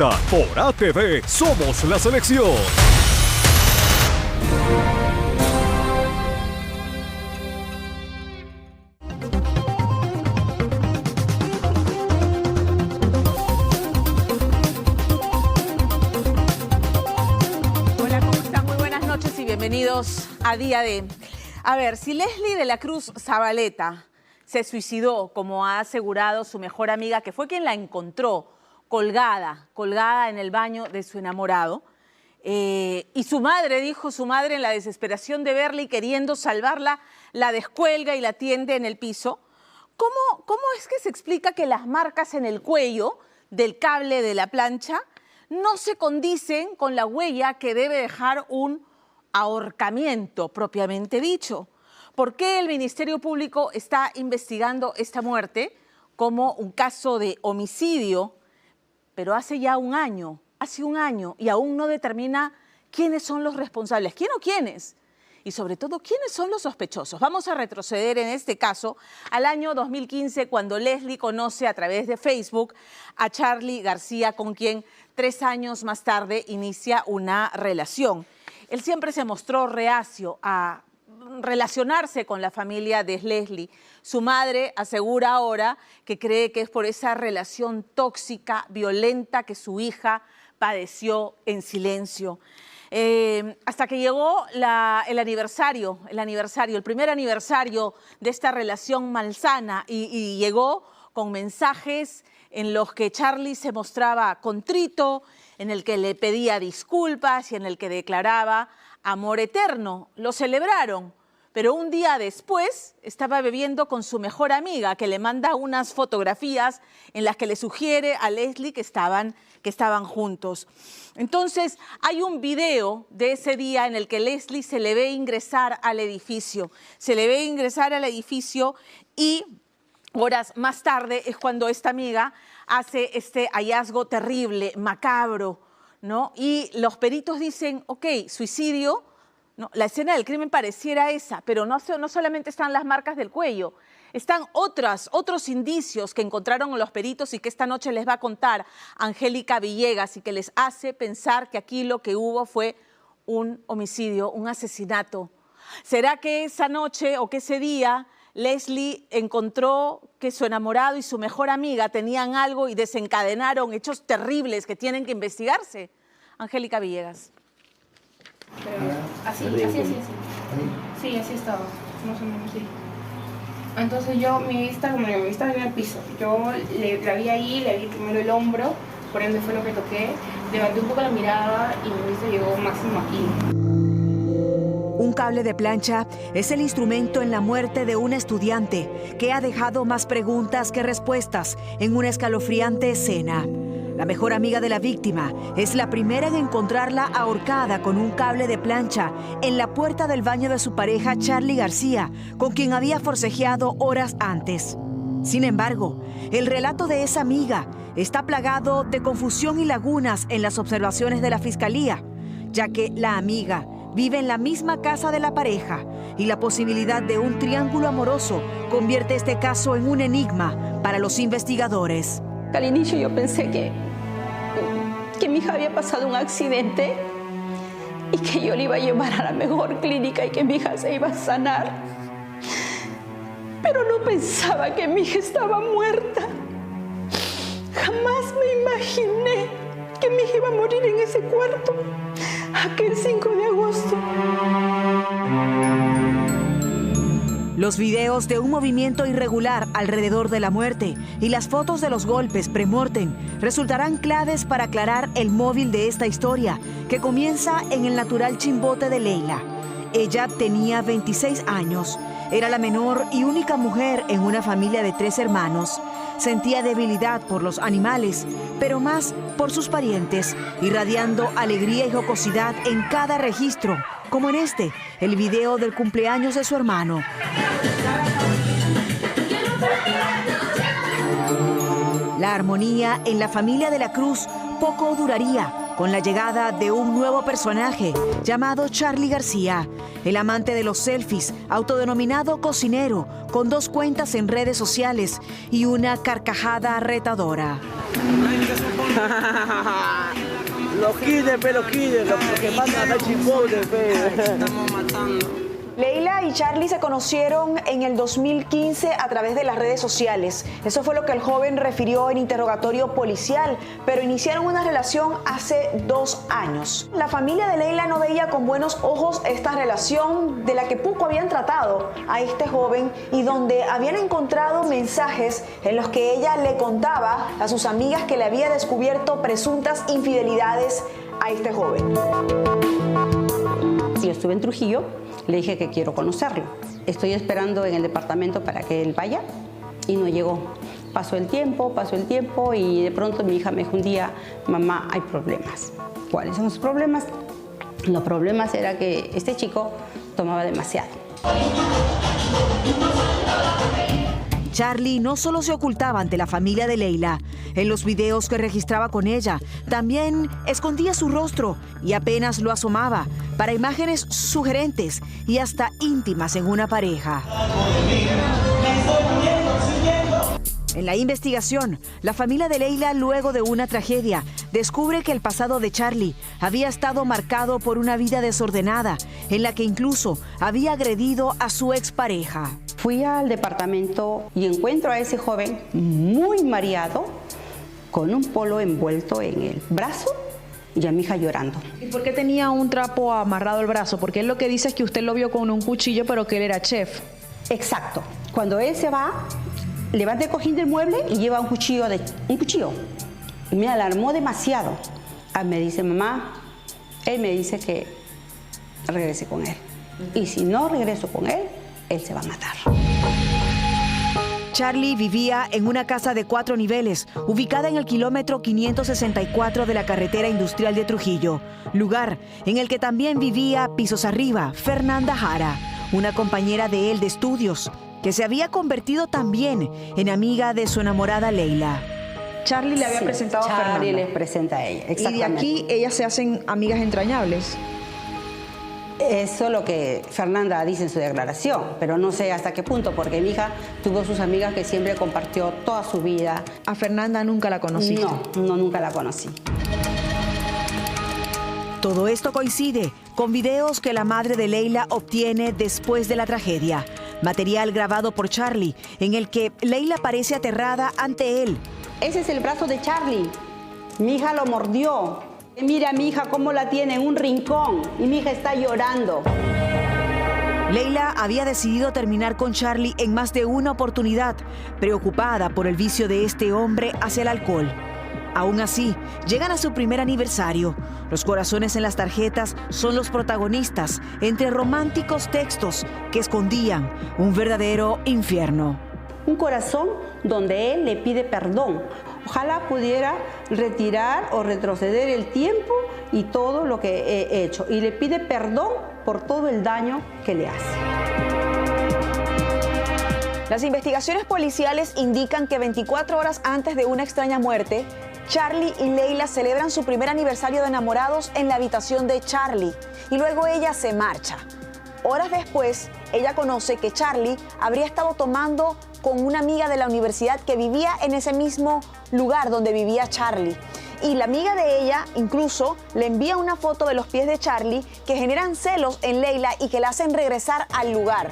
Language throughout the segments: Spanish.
vuelta por ATV Somos la Selección. Hola, ¿cómo están? Muy buenas noches y bienvenidos a Día D. A ver, si Leslie de la Cruz Zabaleta se suicidó, como ha asegurado su mejor amiga, que fue quien la encontró colgada en el baño de su enamorado, y su madre, dijo su madre en la desesperación de verla y queriendo salvarla, la descuelga y la tiende en el piso, ¿cómo es que se explica que las marcas en el cuello del cable de la plancha no se condicen con la huella que debe dejar un ahorcamiento propiamente dicho? ¿Por qué el Ministerio Público está investigando esta muerte como un caso de homicidio? Pero hace ya un año, y aún no determina quiénes son los responsables, quién o quiénes, y sobre todo quiénes son los sospechosos. Vamos a retroceder en este caso al año 2015, cuando Leslie conoce a través de Facebook a Charly García, con quien 3 años más tarde inicia una relación. Él siempre se mostró reacio a relacionarse con la familia de Leslie. Su madre asegura ahora que cree que es por esa relación tóxica, violenta que su hija padeció en silencio. Hasta que llegó el primer aniversario de esta relación malsana y llegó con mensajes en los que Charly se mostraba contrito, en el que le pedía disculpas y en el que declaraba amor eterno. Lo celebraron, pero un día después estaba bebiendo con su mejor amiga, que le manda unas fotografías en las que le sugiere a Leslie que estaban juntos. Entonces, hay un video de ese día en el que Leslie se le ve ingresar al edificio. Y horas más tarde es cuando esta amiga hace este hallazgo terrible, macabro, ¿no? Y los peritos dicen, ok, suicidio, ¿no? La escena del crimen pareciera esa, pero no solamente están las marcas del cuello, están otros indicios que encontraron los peritos y que esta noche les va a contar Angélica Villegas y que les hace pensar que aquí lo que hubo fue un homicidio, un asesinato. ¿Será que esa noche o que ese día Leslie encontró que su enamorado y su mejor amiga tenían algo y desencadenaron hechos terribles que tienen que investigarse? Angélica Villegas. Así. Sí, así estaba, más o menos, sí. Entonces mi vista venía al piso. Yo la vi ahí, le vi primero el hombro, por ende fue lo que toqué. Levanté un poco la mirada y mi vista llegó máximo aquí. Un cable de plancha es el instrumento en la muerte de una estudiante que ha dejado más preguntas que respuestas en una escalofriante escena. La mejor amiga de la víctima es la primera en encontrarla ahorcada con un cable de plancha en la puerta del baño de su pareja Charly García, con quien había forcejeado horas antes. Sin embargo, el relato de esa amiga está plagado de confusión y lagunas en las observaciones de la fiscalía, ya que la amiga vive en la misma casa de la pareja y la posibilidad de un triángulo amoroso convierte este caso en un enigma para los investigadores. Al inicio yo pensé que mi hija había pasado un accidente y que yo le iba a llevar a la mejor clínica y que mi hija se iba a sanar. Pero no pensaba que mi hija estaba muerta. Jamás me imaginé que mi hija iba a morir en ese cuarto aquel 5 de agosto. Los videos de un movimiento irregular alrededor de la muerte y las fotos de los golpes premortem resultarán claves para aclarar el móvil de esta historia, que comienza en el natural chimbote de Leila. Ella tenía 26 años, era la menor y única mujer en una familia de 3 hermanos. Sentía debilidad por los animales, pero más por sus parientes, irradiando alegría y jocosidad en cada registro, como en este, el video del cumpleaños de su hermano. La armonía en la familia de la Cruz poco duraría con la llegada de un nuevo personaje llamado Charly García, el amante de los selfies, autodenominado cocinero, con 2 cuentas en redes sociales y una carcajada retadora. Los kids, los que mandan a chipotle, Estamos matando. Leila y Charlie se conocieron en el 2015 a través de las redes sociales. Eso fue lo que el joven refirió en interrogatorio policial, pero iniciaron una relación hace 2 años. La familia de Leila no veía con buenos ojos esta relación de la que poco habían tratado a este joven y donde habían encontrado mensajes en los que ella le contaba a sus amigas que le había descubierto presuntas infidelidades a este joven. Yo estuve en Trujillo, le dije que quiero conocerlo. Estoy esperando en el departamento para que él vaya y no llegó. Pasó el tiempo y de pronto mi hija me dijo un día, mamá, hay problemas. ¿Cuáles son los problemas? Los problemas era que este chico tomaba demasiado. Charlie no solo se ocultaba ante la familia de Leila, en los videos que registraba con ella, también escondía su rostro y apenas lo asomaba para imágenes sugerentes y hasta íntimas en una pareja. En la investigación, la familia de Leila, luego de una tragedia, descubre que el pasado de Charlie había estado marcado por una vida desordenada, en la que incluso había agredido a su expareja. Fui al departamento y encuentro a ese joven muy mareado, con un polo envuelto en el brazo y a mi hija llorando. ¿Y por qué tenía un trapo amarrado al brazo? Porque él lo que dice es que usted lo vio con un cuchillo, pero que él era chef. Exacto. Cuando él se va, levanta el cojín del mueble y lleva un cuchillo. Y me alarmó demasiado. Me dice, mamá, él me dice que regrese con él. Y si no regreso con él, él se va a matar. Charlie vivía en una casa de 4 niveles, ubicada en el kilómetro 564 de la carretera industrial de Trujillo, lugar en el que también vivía pisos arriba Fernanda Jara, una compañera de él de estudios, que se había convertido también en amiga de su enamorada Leila. Charlie le había presentado a Fernanda. Charlie les presenta a ella, exactamente. Y de aquí ellas se hacen amigas entrañables. Eso es lo que Fernanda dice en su declaración, pero no sé hasta qué punto, porque mi hija tuvo sus amigas que siempre compartió toda su vida. ¿A Fernanda nunca la conociste? No, nunca la conocí. Todo esto coincide con videos que la madre de Leila obtiene después de la tragedia. Material grabado por Charlie, en el que Leila parece aterrada ante él. Ese es el brazo de Charlie. Mi hija lo mordió. Mira a mi hija cómo la tiene en un rincón y mi hija está llorando. Leila había decidido terminar con Charlie en más de una oportunidad, preocupada por el vicio de este hombre hacia el alcohol. Aún así, llegan a su primer aniversario. Los corazones en las tarjetas son los protagonistas, entre románticos textos que escondían un verdadero infierno. Un corazón donde él le pide perdón. Ojalá pudiera retirar o retroceder el tiempo y todo lo que he hecho. Y le pide perdón por todo el daño que le hace. Las investigaciones policiales indican que 24 horas antes de una extraña muerte, Charlie y Leila celebran su primer aniversario de enamorados en la habitación de Charlie. Y luego ella se marcha. Horas después, ella conoce que Charlie habría estado tomando con una amiga de la universidad que vivía en ese mismo lugar donde vivía Charlie. Y la amiga de ella incluso le envía una foto de los pies de Charlie que generan celos en Leila y que la hacen regresar al lugar.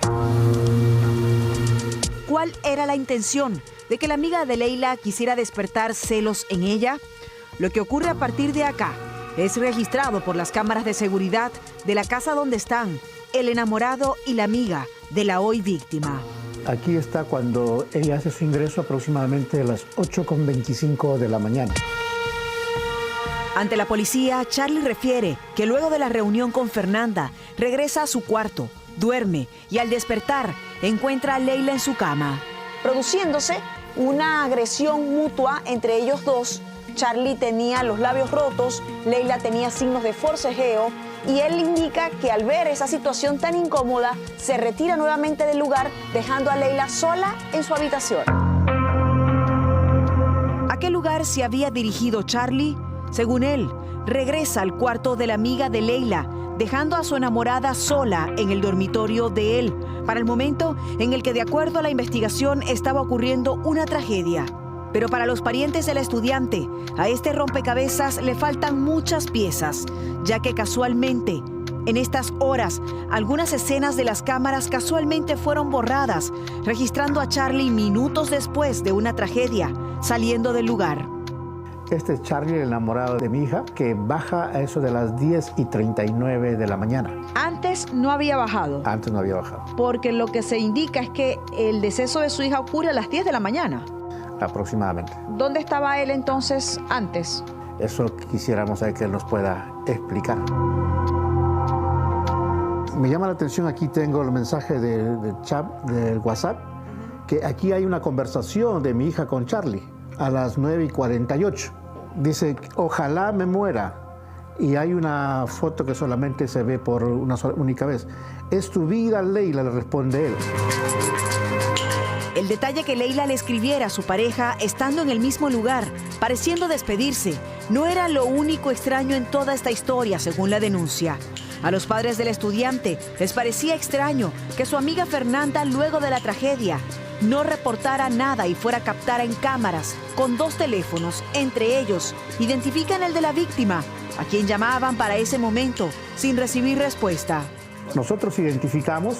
¿Cuál era la intención de que la amiga de Leila quisiera despertar celos en ella? Lo que ocurre a partir de acá es registrado por las cámaras de seguridad de la casa donde están el enamorado y la amiga de la hoy víctima. Aquí está cuando ella hace su ingreso aproximadamente a las 8:25 de la mañana. Ante la policía, Charlie refiere que luego de la reunión con Fernanda, regresa a su cuarto, duerme y al despertar encuentra a Leila en su cama. Produciéndose una agresión mutua entre ellos dos. Charlie tenía los labios rotos, Leila tenía signos de forcejeo y él indica que al ver esa situación tan incómoda, se retira nuevamente del lugar, dejando a Leila sola en su habitación. ¿A qué lugar se había dirigido Charlie? Según él, regresa al cuarto de la amiga de Leila, dejando a su enamorada sola en el dormitorio de él, para el momento en el que, de acuerdo a la investigación, estaba ocurriendo una tragedia. Pero para los parientes del estudiante, a este rompecabezas le faltan muchas piezas, ya que casualmente, en estas horas, algunas escenas de las cámaras casualmente fueron borradas, registrando a Charlie minutos después de una tragedia, saliendo del lugar. Este es Charlie, el enamorado de mi hija, que baja a eso de las 10:39 de la mañana. Antes no había bajado. Antes no había bajado. Porque lo que se indica es que el deceso de su hija ocurre a las 10 de la mañana. Aproximadamente. ¿Dónde estaba él entonces antes? Eso quisiéramos saber que él nos pueda explicar. Me llama la atención, aquí tengo el mensaje del chat, del WhatsApp, que aquí hay una conversación de mi hija con Charlie a las 9:48. Dice, ojalá me muera. Y hay una foto que solamente se ve por una única vez. Es tu vida, Leila, le responde él. El detalle que Leila le escribiera a su pareja estando en el mismo lugar, pareciendo despedirse, no era lo único extraño en toda esta historia, según la denuncia. A los padres del estudiante les parecía extraño que su amiga Fernanda, luego de la tragedia, no reportara nada y fuera captada en cámaras con 2 teléfonos. Entre ellos, identifican el de la víctima, a quien llamaban para ese momento sin recibir respuesta. Nosotros identificamos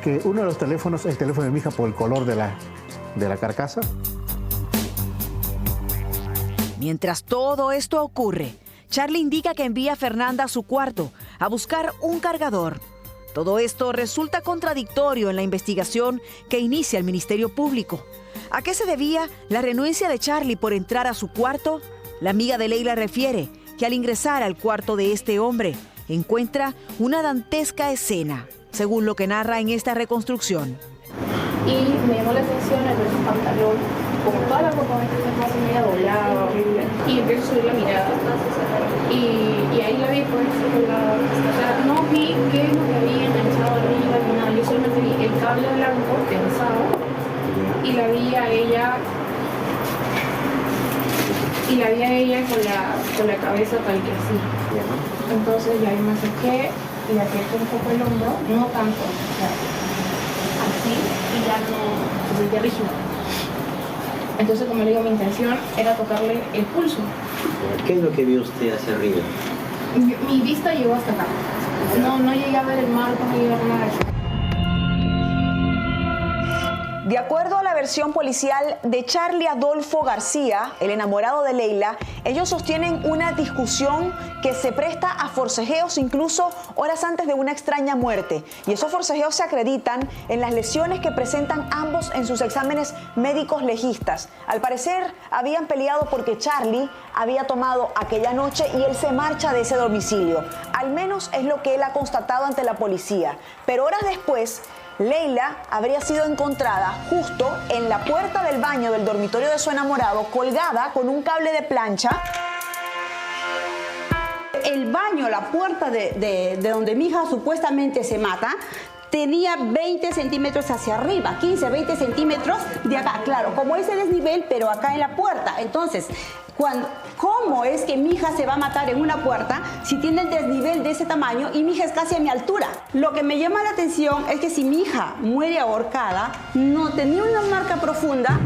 que uno de los teléfonos es el teléfono de mi hija por el color de la carcasa. Mientras todo esto ocurre, Charlie indica que envía a Fernanda a su cuarto a buscar un cargador. Todo esto resulta contradictorio en la investigación que inicia el Ministerio Público. ¿A qué se debía la renuencia de Charlie por entrar a su cuarto? La amiga de Leila refiere que al ingresar al cuarto de este hombre, encuentra una dantesca escena, según lo que narra en esta reconstrucción. Y me llamó la atención el ver su pantalón, como toda la ropa más media doblada, horrible. Y empiezo a subir la mirada. Y ahí la vi, pues, o sea, no vi qué es lo que había enganchado arriba ni nada. Yo solamente vi el cable blanco tensado y la vi a ella. Y la vi a ella con la cabeza tal que así. Entonces ya me acerqué y le apreté un poco el hombro, no tanto, o sea, así, y ya no se sentía rígido. Entonces, como le digo, mi intención era tocarle el pulso. ¿Qué es lo que vio usted hacia arriba? Mi vista llegó hasta acá. No llegué a ver el marco, no llegué a ver nada de eso. De acuerdo a la versión policial de Charlie Adolfo García, el enamorado de Leila, ellos sostienen una discusión que se presta a forcejeos incluso horas antes de una extraña muerte. Y esos forcejeos se acreditan en las lesiones que presentan ambos en sus exámenes médicos legistas. Al parecer, habían peleado porque Charlie había tomado aquella noche y él se marcha de ese domicilio. Al menos es lo que él ha constatado ante la policía. Pero horas después, Leila habría sido encontrada justo en la puerta del baño del dormitorio de su enamorado, colgada con un cable de plancha. El baño, la puerta de donde mi hija supuestamente se mata, tenía 20 centímetros hacia arriba, 15, 20 centímetros de acá. Claro, como ese desnivel, pero acá en la puerta. Entonces, ¿cómo es que mi hija se va a matar en una puerta si tiene el desnivel de ese tamaño y mi hija es casi a mi altura? Lo que me llama la atención es que si mi hija muere ahorcada, no tenía una marca profunda.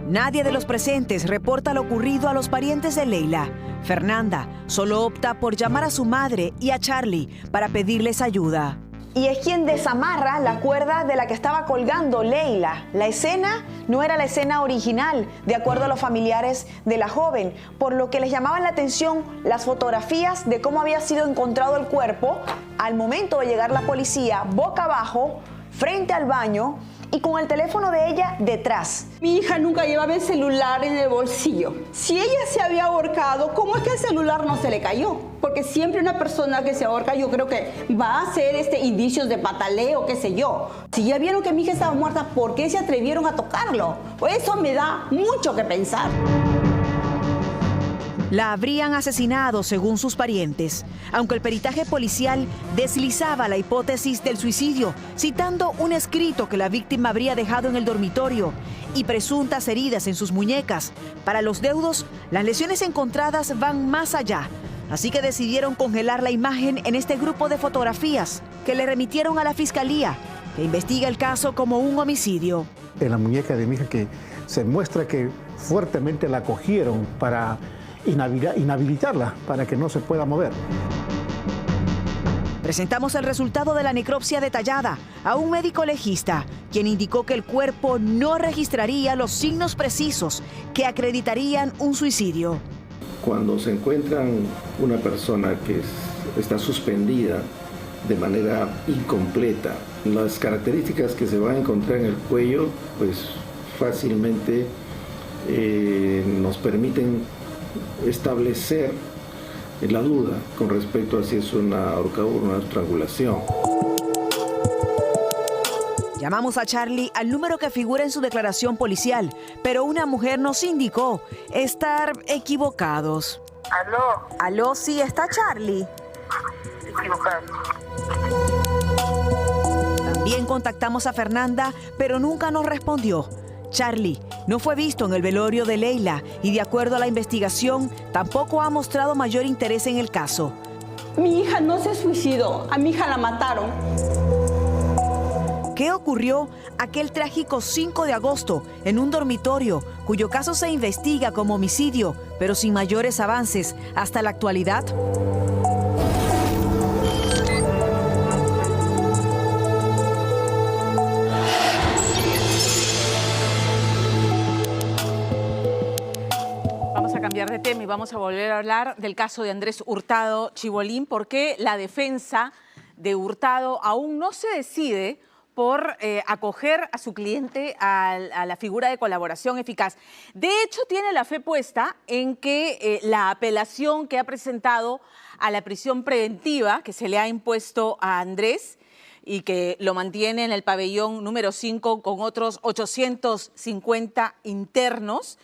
Nadie de los presentes reporta lo ocurrido a los parientes de Leila. Fernanda solo opta por llamar a su madre y a Charlie para pedirles ayuda. Y es quien desamarra la cuerda de la que estaba colgando Leila. La escena no era la escena original, de acuerdo a los familiares de la joven, por lo que les llamaban la atención las fotografías de cómo había sido encontrado el cuerpo al momento de llegar la policía, boca abajo, frente al baño y con el teléfono de ella detrás. Mi hija nunca llevaba el celular en el bolsillo. Si ella se había ahorcado, ¿cómo es que el celular no se le cayó? Porque siempre una persona que se ahorca, yo creo que va a hacer indicios de pataleo, qué sé yo. Si ya vieron que mi hija estaba muerta, ¿por qué se atrevieron a tocarlo? Eso me da mucho que pensar. La habrían asesinado según sus parientes, aunque el peritaje policial deslizaba la hipótesis del suicidio, citando un escrito que la víctima habría dejado en el dormitorio y presuntas heridas en sus muñecas. Para los deudos, las lesiones encontradas van más allá, así que decidieron congelar la imagen en este grupo de fotografías que le remitieron a la fiscalía, que investiga el caso como un homicidio. en la muñeca de mi hija, que se muestra que fuertemente la cogieron para inhabilitarla, para que no se pueda mover. Presentamos el resultado de la necropsia detallada a un médico legista, quien indicó que el cuerpo no registraría los signos precisos que acreditarían un suicidio. Cuando se encuentran una persona que está suspendida de manera incompleta, las características que se van a encontrar en el cuello, pues fácilmente nos permiten establecer la duda con respecto a si es una ahorcadura o una estrangulación. Llamamos a Charlie al número que figura en su declaración policial, pero una mujer nos indicó estar equivocados. ¿Aló? ¿Aló? Sí, ¿está Charlie? Equivocado. También contactamos a Fernanda, pero nunca nos respondió. Charlie no fue visto en el velorio de Leila y, de acuerdo a la investigación, tampoco ha mostrado mayor interés en el caso. Mi hija no se suicidó, a mi hija la mataron. ¿Qué ocurrió aquel trágico 5 de agosto en un dormitorio, cuyo caso se investiga como homicidio, pero sin mayores avances hasta la actualidad? Cambiar de tema y vamos a volver a hablar del caso de Andrés Hurtado Chibolín, porque la defensa de Hurtado aún no se decide por acoger a su cliente a la figura de colaboración eficaz. De hecho, tiene la fe puesta en que la apelación que ha presentado a la prisión preventiva que se le ha impuesto a Andrés y que lo mantiene en el pabellón número 5 con otros 850 internos,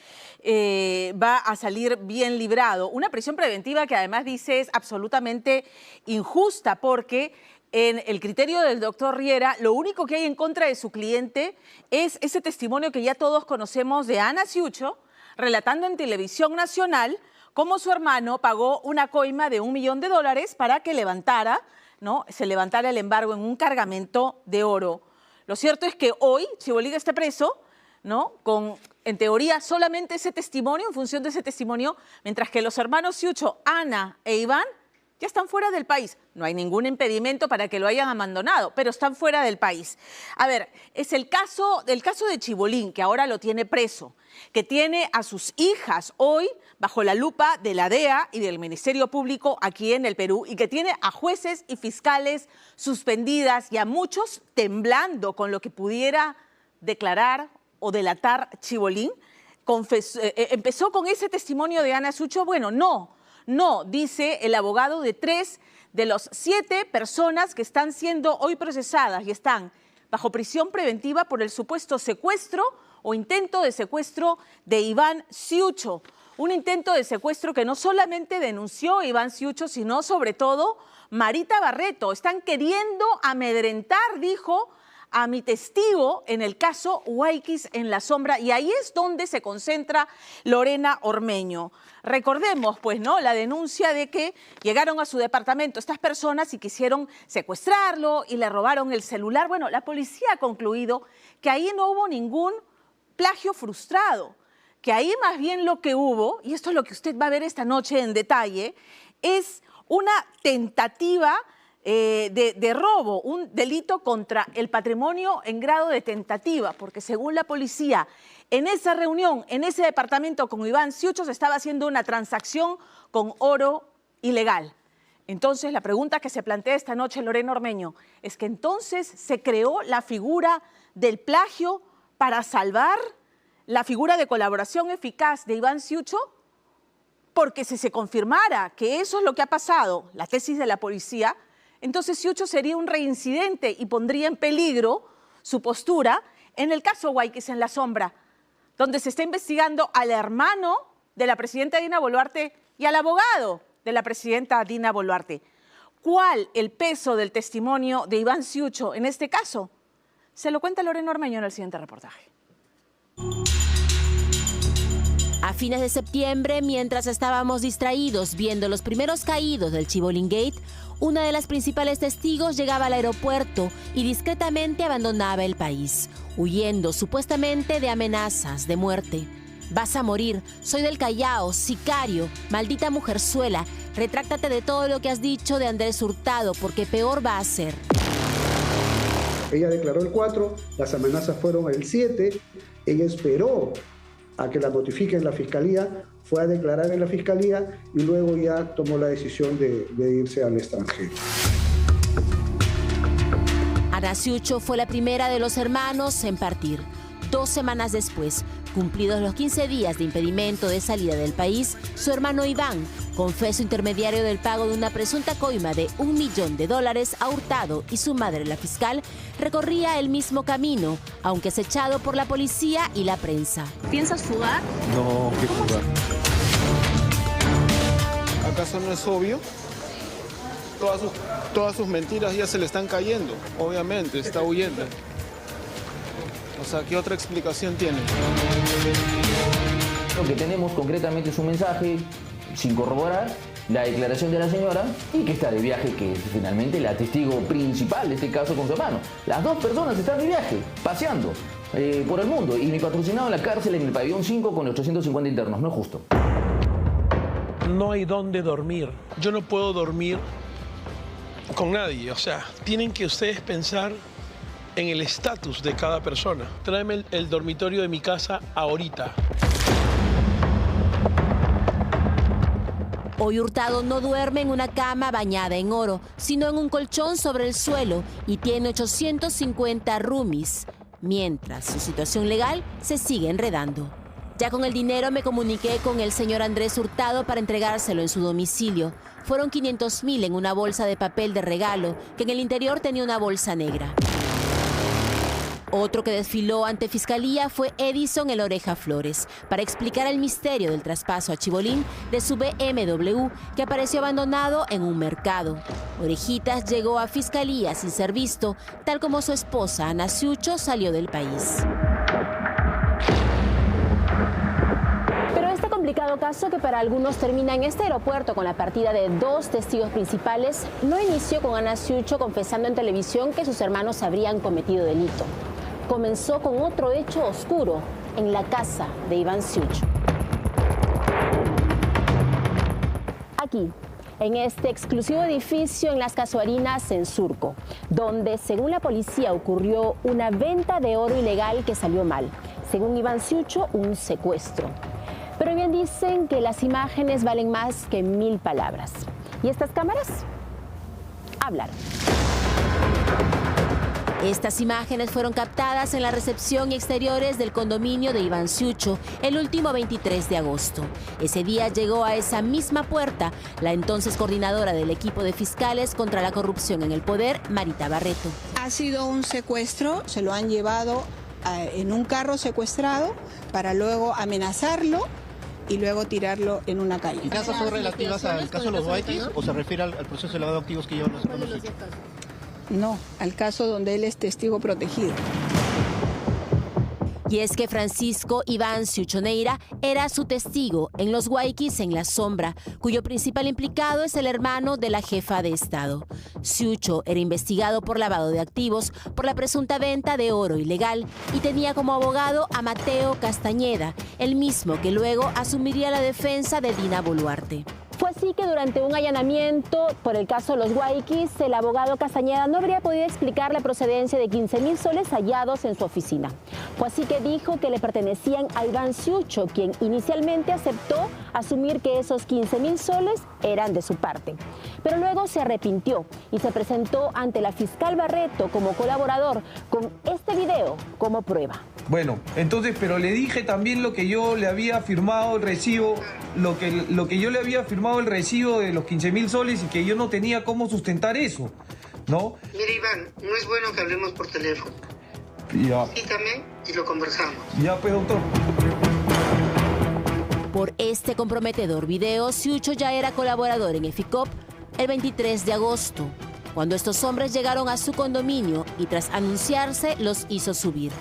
va a salir bien librado. Una prisión preventiva que además dice es absolutamente injusta, porque en el criterio del doctor Riera, lo único que hay en contra de su cliente es ese testimonio que ya todos conocemos de Ana Ciucho, relatando en televisión nacional cómo su hermano pagó una coima de $1 millón para que se levantara el embargo en un cargamento de oro. Lo cierto es que hoy Chibolín está preso, con, en teoría, solamente ese testimonio, en función de ese testimonio, mientras que los hermanos Ciucho, Ana e Iván, ya están fuera del país. No hay ningún impedimento para que lo hayan abandonado, pero están fuera del país. A ver, es el caso de Chibolín, que ahora lo tiene preso, que tiene a sus hijas hoy bajo la lupa de la DEA y del Ministerio Público aquí en el Perú, y que tiene a jueces y fiscales suspendidas y a muchos temblando con lo que pudiera declarar o delatar Chibolín. Empezó con ese testimonio de Ana Ciucho. Bueno, no, dice el abogado de 3 de los 7 personas que están siendo hoy procesadas y están bajo prisión preventiva por el supuesto secuestro o intento de secuestro de Iván Ciucho. Un intento de secuestro que no solamente denunció Iván Ciucho, sino sobre todo Marita Barreto. Están queriendo amedrentar, dijo, a mi testigo en el caso Huayquis en la Sombra, y ahí es donde se concentra Lorena Ormeño. Recordemos, pues, la denuncia de que llegaron a su departamento estas personas y quisieron secuestrarlo y le robaron el celular. Bueno, la policía ha concluido que ahí no hubo ningún plagio frustrado, que ahí más bien lo que hubo, y esto es lo que usted va a ver esta noche en detalle, es una tentativa de robo, un delito contra el patrimonio en grado de tentativa, porque según la policía, en esa reunión, en ese departamento con Iván Ciucho, se estaba haciendo una transacción con oro ilegal. Entonces, la pregunta que se plantea esta noche, Lorena Ormeño, es que entonces se creó la figura del plagio para salvar la figura de colaboración eficaz de Iván Ciucho, porque si se confirmara que eso es lo que ha pasado, la tesis de la policía, entonces Ciucho sería un reincidente y pondría en peligro su postura en el caso Huayquis en la Sombra, donde se está investigando al hermano de la presidenta Dina Boluarte y al abogado de la presidenta Dina Boluarte. ¿Cuál el peso del testimonio de Iván Ciucho en este caso? Se lo cuenta Lorena Ormeño en el siguiente reportaje. A fines de septiembre, mientras estábamos distraídos viendo los primeros caídos del Chibolín Gate, una de las principales testigos llegaba al aeropuerto y discretamente abandonaba el país, huyendo supuestamente de amenazas de muerte. Vas a morir, soy del Callao, sicario, maldita mujerzuela, retráctate de todo lo que has dicho de Andrés Hurtado porque peor va a ser. Ella declaró el 4, las amenazas fueron el 7, ella esperó a que la notifiquen la fiscalía, fue a declarar en la fiscalía y luego ya tomó la decisión de irse al extranjero. Ana Ciucho fue la primera de los hermanos en partir. 2 semanas después, cumplidos los 15 días de impedimento de salida del país, su hermano Iván, confeso intermediario del pago de una presunta coima de $1 millón a Hurtado y su madre, la fiscal, recorría el mismo camino, aunque acechado por la policía y la prensa. ¿Piensas fugar? No, ¿qué fugar? ¿Acaso no es obvio? Todas sus mentiras ya se le están cayendo. Obviamente, está huyendo. O sea, ¿qué otra explicación tiene? Lo que tenemos concretamente es un mensaje sin corroborar, la declaración de la señora y que está de viaje, que es finalmente la testigo principal de este caso con su hermano. Las 2 personas están de viaje, paseando por el mundo y mi patrocinado en la cárcel en el pabellón 5 con 850 internos. No es justo. No hay dónde dormir. Yo no puedo dormir con nadie. O sea, tienen que ustedes pensar en el estatus de cada persona. Tráeme el dormitorio de mi casa ahorita. Hoy Hurtado no duerme en una cama bañada en oro, sino en un colchón sobre el suelo y tiene 850 roomies, mientras su situación legal se sigue enredando. Ya con el dinero me comuniqué con el señor Andrés Hurtado para entregárselo en su domicilio. Fueron 500.000 en una bolsa de papel de regalo, que en el interior tenía una bolsa negra. Otro que desfiló ante Fiscalía fue Edison El Oreja Flores, para explicar el misterio del traspaso a Chibolín de su BMW, que apareció abandonado en un mercado. Orejitas llegó a Fiscalía sin ser visto, tal como su esposa Ana Ciucho salió del país. Pero este complicado caso, que para algunos termina en este aeropuerto con la partida de 2 testigos principales, no inició con Ana Ciucho confesando en televisión que sus hermanos habrían cometido delito. Comenzó con otro hecho oscuro en la casa de Iván Ciucho. Aquí, en este exclusivo edificio en Las Casuarinas, en Surco, donde, según la policía, ocurrió una venta de oro ilegal que salió mal. Según Iván Ciucho, un secuestro. Pero bien dicen que las imágenes valen más que 1000 palabras. ¿Y estas cámaras? Hablaron. Estas imágenes fueron captadas en la recepción y exteriores del condominio de Iván Ciucho el último 23 de agosto. Ese día llegó a esa misma puerta la entonces coordinadora del equipo de fiscales contra la corrupción en el poder, Marita Barreto. Ha sido un secuestro, se lo han llevado en un carro secuestrado para luego amenazarlo y luego tirarlo en una calle. ¿Y casos son relativas al caso de los Guayquis o se refiere al proceso de lavado de activos que llevan los hermanos? No, al caso donde él es testigo protegido. Y es que Francisco Iván Ciucho Neira era su testigo en los Guayquis en la sombra, cuyo principal implicado es el hermano de la jefa de Estado. Ciucho era investigado por lavado de activos por la presunta venta de oro ilegal y tenía como abogado a Mateo Castañeda, el mismo que luego asumiría la defensa de Dina Boluarte. Fue así que durante un allanamiento por el caso de los Guayquis, el abogado Castañeda no habría podido explicar la procedencia de 15.000 soles hallados en su oficina. Fue así que dijo que le pertenecían a Iván Ciucho, quien inicialmente aceptó asumir que esos 15.000 soles eran de su parte. Pero luego se arrepintió y se presentó ante la fiscal Barreto como colaborador, con este video como prueba. Bueno, entonces, pero le dije también lo que yo le había firmado el recibo, lo que yo le había firmado el recibo de los 15.000 soles y que yo no tenía cómo sustentar eso, ¿no? Mira, Iván, no es bueno que hablemos por teléfono. Ya. Cítame y lo conversamos. Ya, pues, doctor. Por este comprometedor video, Ciucho ya era colaborador en Eficop el 23 de agosto, cuando estos hombres llegaron a su condominio y tras anunciarse los hizo subir.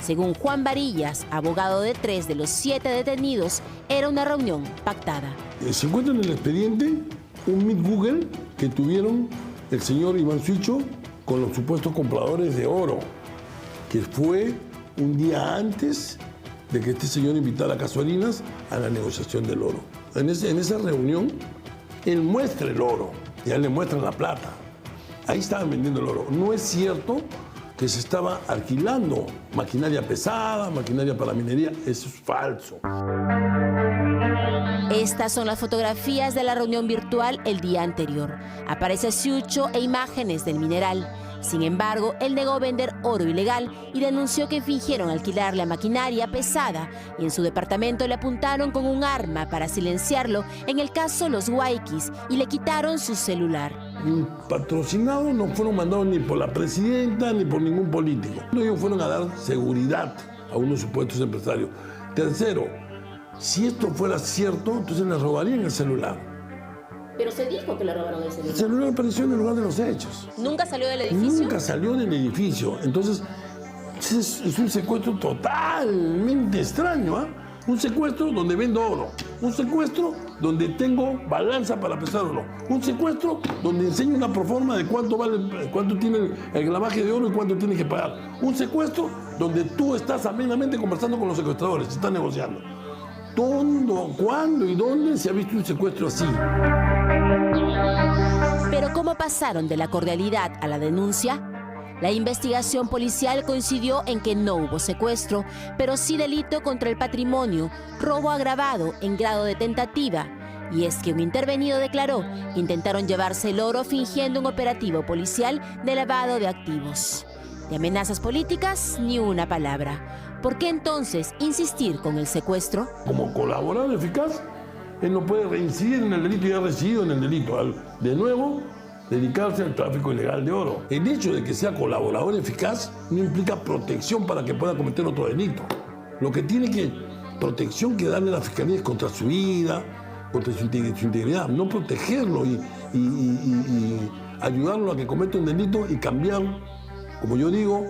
Según Juan Varillas, abogado de 3 de los 7 detenidos, era una reunión pactada. Se encuentra en el expediente un Meet Google que tuvieron el señor Iván Suicho con los supuestos compradores de oro, que fue un día antes de que este señor invitara a Casuarinas a la negociación del oro. En esa reunión, él muestra el oro y a él le muestran la plata. Ahí estaban vendiendo el oro. No es cierto que se estaba alquilando maquinaria pesada, maquinaria para minería. Eso es falso. Estas son las fotografías de la reunión virtual el día anterior. Aparece Suicho e imágenes del mineral. Sin embargo, él negó vender oro ilegal y denunció que fingieron alquilarle maquinaria pesada y en su departamento le apuntaron con un arma para silenciarlo en el caso Los Guayquis y le quitaron su celular. Patrocinados no fueron mandados ni por la presidenta ni por ningún político. Ellos fueron a dar seguridad a unos supuestos empresarios. Tercero, si esto fuera cierto, entonces les robarían el celular. Pero se dijo que le robaron el celular. El celular apareció en el lugar de los hechos. ¿Nunca salió del edificio? Nunca salió del edificio. Entonces, es un secuestro totalmente extraño, ¿eh? Un secuestro donde vendo oro. Un secuestro donde tengo balanza para pesar oro. Un secuestro donde enseño una proforma de cuánto tiene el gramaje de oro y cuánto tiene que pagar. Un secuestro donde tú estás amenamente conversando con los secuestradores, estás negociando. ¿Cuándo y dónde se ha visto un secuestro así? Pero ¿cómo pasaron de la cordialidad a la denuncia? La investigación policial coincidió en que no hubo secuestro, pero sí delito contra el patrimonio, robo agravado en grado de tentativa. Y es que un intervenido declaró que intentaron llevarse el oro fingiendo un operativo policial de lavado de activos. De amenazas políticas, ni una palabra. ¿Por qué entonces insistir con el secuestro? Como colaborador eficaz, él no puede reincidir en el delito y ha residido en el delito. De nuevo, dedicarse al tráfico ilegal de oro. El hecho de que sea colaborador eficaz no implica protección para que pueda cometer otro delito. Lo que tiene protección que darle a la Fiscalía es contra su vida, contra su integridad, no protegerlo y ayudarlo a que cometa un delito y cambiar, como yo digo,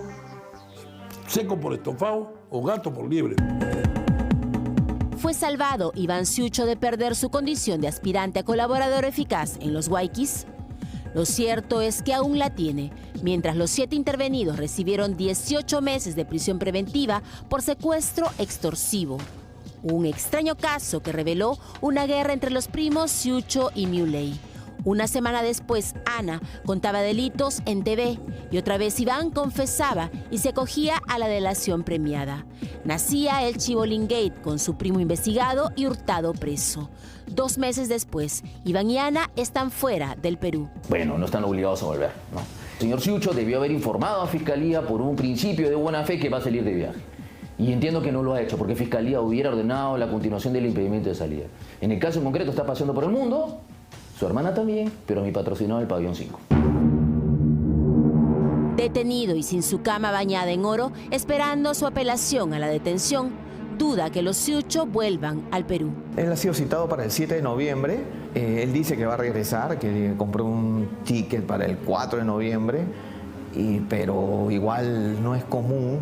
seco por estofado o gato por liebre. Fue salvado Iván Suicho de perder su condición de aspirante a colaborador eficaz en Los Guayquis. Lo cierto es que aún la tiene, mientras los 7 intervenidos recibieron 18 meses de prisión preventiva por secuestro extorsivo. Un extraño caso que reveló una guerra entre los primos Suicho y Muley. Una semana después, Ana contaba delitos en TV y otra vez Iván confesaba y se acogía a la delación premiada. Nacía el Chibolingate con su primo investigado y Hurtado preso. 2 meses después, Iván y Ana están fuera del Perú. Bueno, no están obligados a volver, ¿no? El señor Suicho debió haber informado a Fiscalía por un principio de buena fe que va a salir de viaje. Y entiendo que no lo ha hecho porque Fiscalía hubiera ordenado la continuación del impedimento de salida. En el caso en concreto está paseando por el mundo, su hermana también, pero mi patrocinado el pabellón 5. Detenido y sin su cama bañada en oro, esperando su apelación a la detención, duda que los Suicho vuelvan al Perú. Él ha sido citado para el 7 de noviembre. Él dice que va a regresar, que compró un ticket para el 4 de noviembre, pero igual no es común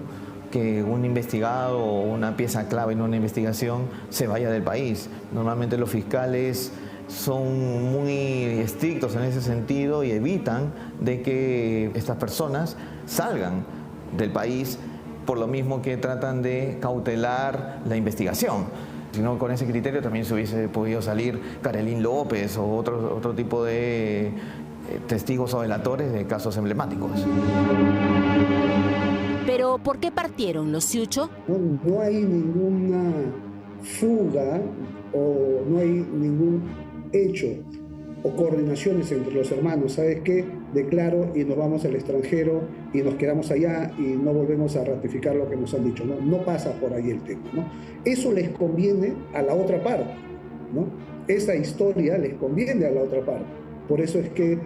que un investigado o una pieza clave en una investigación se vaya del país. Normalmente los fiscales son muy estrictos en ese sentido y evitan de que estas personas salgan del país, por lo mismo que tratan de cautelar la investigación. Si no, con ese criterio también se hubiese podido salir Karelín López o otro tipo de testigos o delatores de casos emblemáticos. Pero, ¿por qué partieron los Suicho? No hay ninguna fuga o no hay ningún hecho o coordinaciones entre los hermanos. ¿Sabes qué? Declaro y nos vamos al extranjero y nos quedamos allá y no volvemos a ratificar lo que nos han dicho. No pasa por ahí el tema, ¿no? Eso les conviene a la otra parte, ¿no? Esa historia les conviene a la otra parte. Por eso es que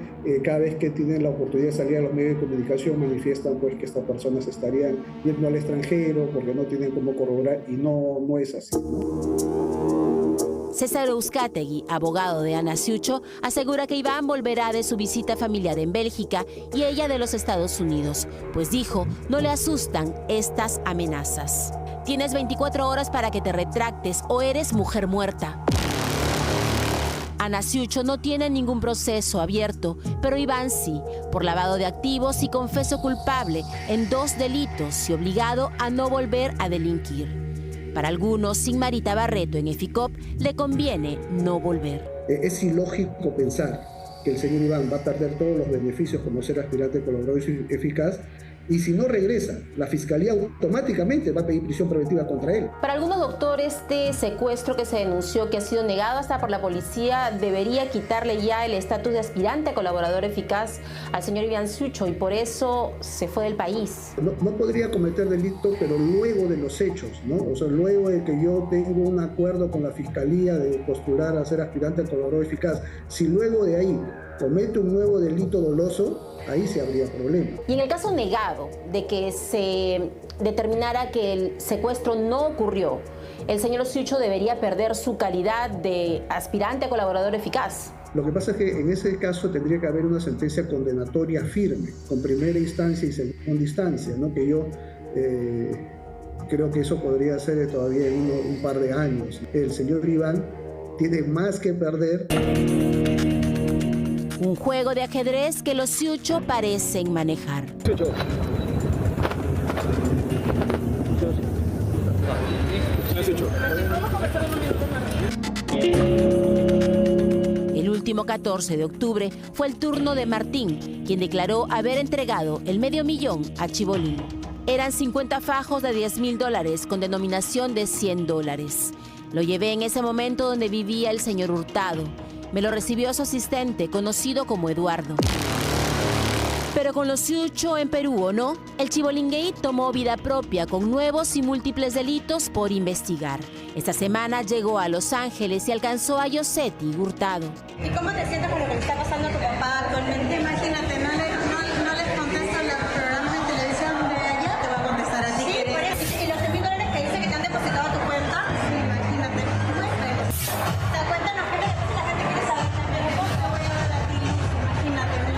cada vez que tienen la oportunidad de salir a los medios de comunicación manifiestan pues que estas personas estarían yendo al extranjero porque no tienen cómo corroborar y no es así, ¿no? César Euskátegui, abogado de Ana Ciucho, asegura que Iván volverá de su visita familiar en Bélgica y ella de los Estados Unidos, pues dijo, no le asustan estas amenazas. Tienes 24 horas para que te retractes o eres mujer muerta. Ana Ciucho no tiene ningún proceso abierto, pero Iván sí, por lavado de activos y confeso culpable en 2 delitos y obligado a no volver a delinquir. Para algunos, sin Marita Barreto en EFICOP, le conviene no volver. Es ilógico pensar que el señor Iván va a perder todos los beneficios como ser aspirante colaborador eficaz, y si no regresa, la Fiscalía automáticamente va a pedir prisión preventiva contra él. Para algunos doctores, este secuestro que se denunció, que ha sido negado hasta por la policía, debería quitarle ya el estatus de aspirante a colaborador eficaz al señor Iván Ciucho, y por eso se fue del país. No podría cometer delito, pero luego de los hechos, ¿no? O sea, luego de que yo tengo un acuerdo con la Fiscalía de postular a ser aspirante a colaborador eficaz, si luego de ahí comete un nuevo delito doloso, ahí sí habría problema. Y en el caso negado de que se determinara que el secuestro no ocurrió, ¿el señor Ciucho debería perder su calidad de aspirante a colaborador eficaz? Lo que pasa es que en ese caso tendría que haber una sentencia condenatoria firme, con primera instancia y segunda instancia, ¿no? Que yo creo que eso podría ser todavía en un par de años. El señor Iván tiene más que perder. Un juego de ajedrez que los Ciucho parecen manejar. El último 14 de octubre fue el turno de Martín, quien declaró haber entregado el $500,000 a Chibolín. Eran 50 fajos de $10,000 con denominación de $100. Lo llevé en ese momento donde vivía el señor Hurtado. Me lo recibió su asistente, conocido como Eduardo. Pero con los Ciucho en Perú, ¿o no? El Chibolín Gate tomó vida propia con nuevos y múltiples delitos por investigar. Esta semana llegó a Los Ángeles y alcanzó a Yosetti Hurtado. ¿Y cómo te sientes con lo que le está pasando a tu papá actualmente? Imagínate, no les contestan los programas de televisión de allá, te va a contestar a ti. Sí, por eso. ¿Y los $10,000 que dice que te han depositado a tu cuenta? Sí, imagínate. No es feo. ¿Te cuentan los que la gente quiere saber también? ¿Cómo te voy a dar a ti? Imagínate.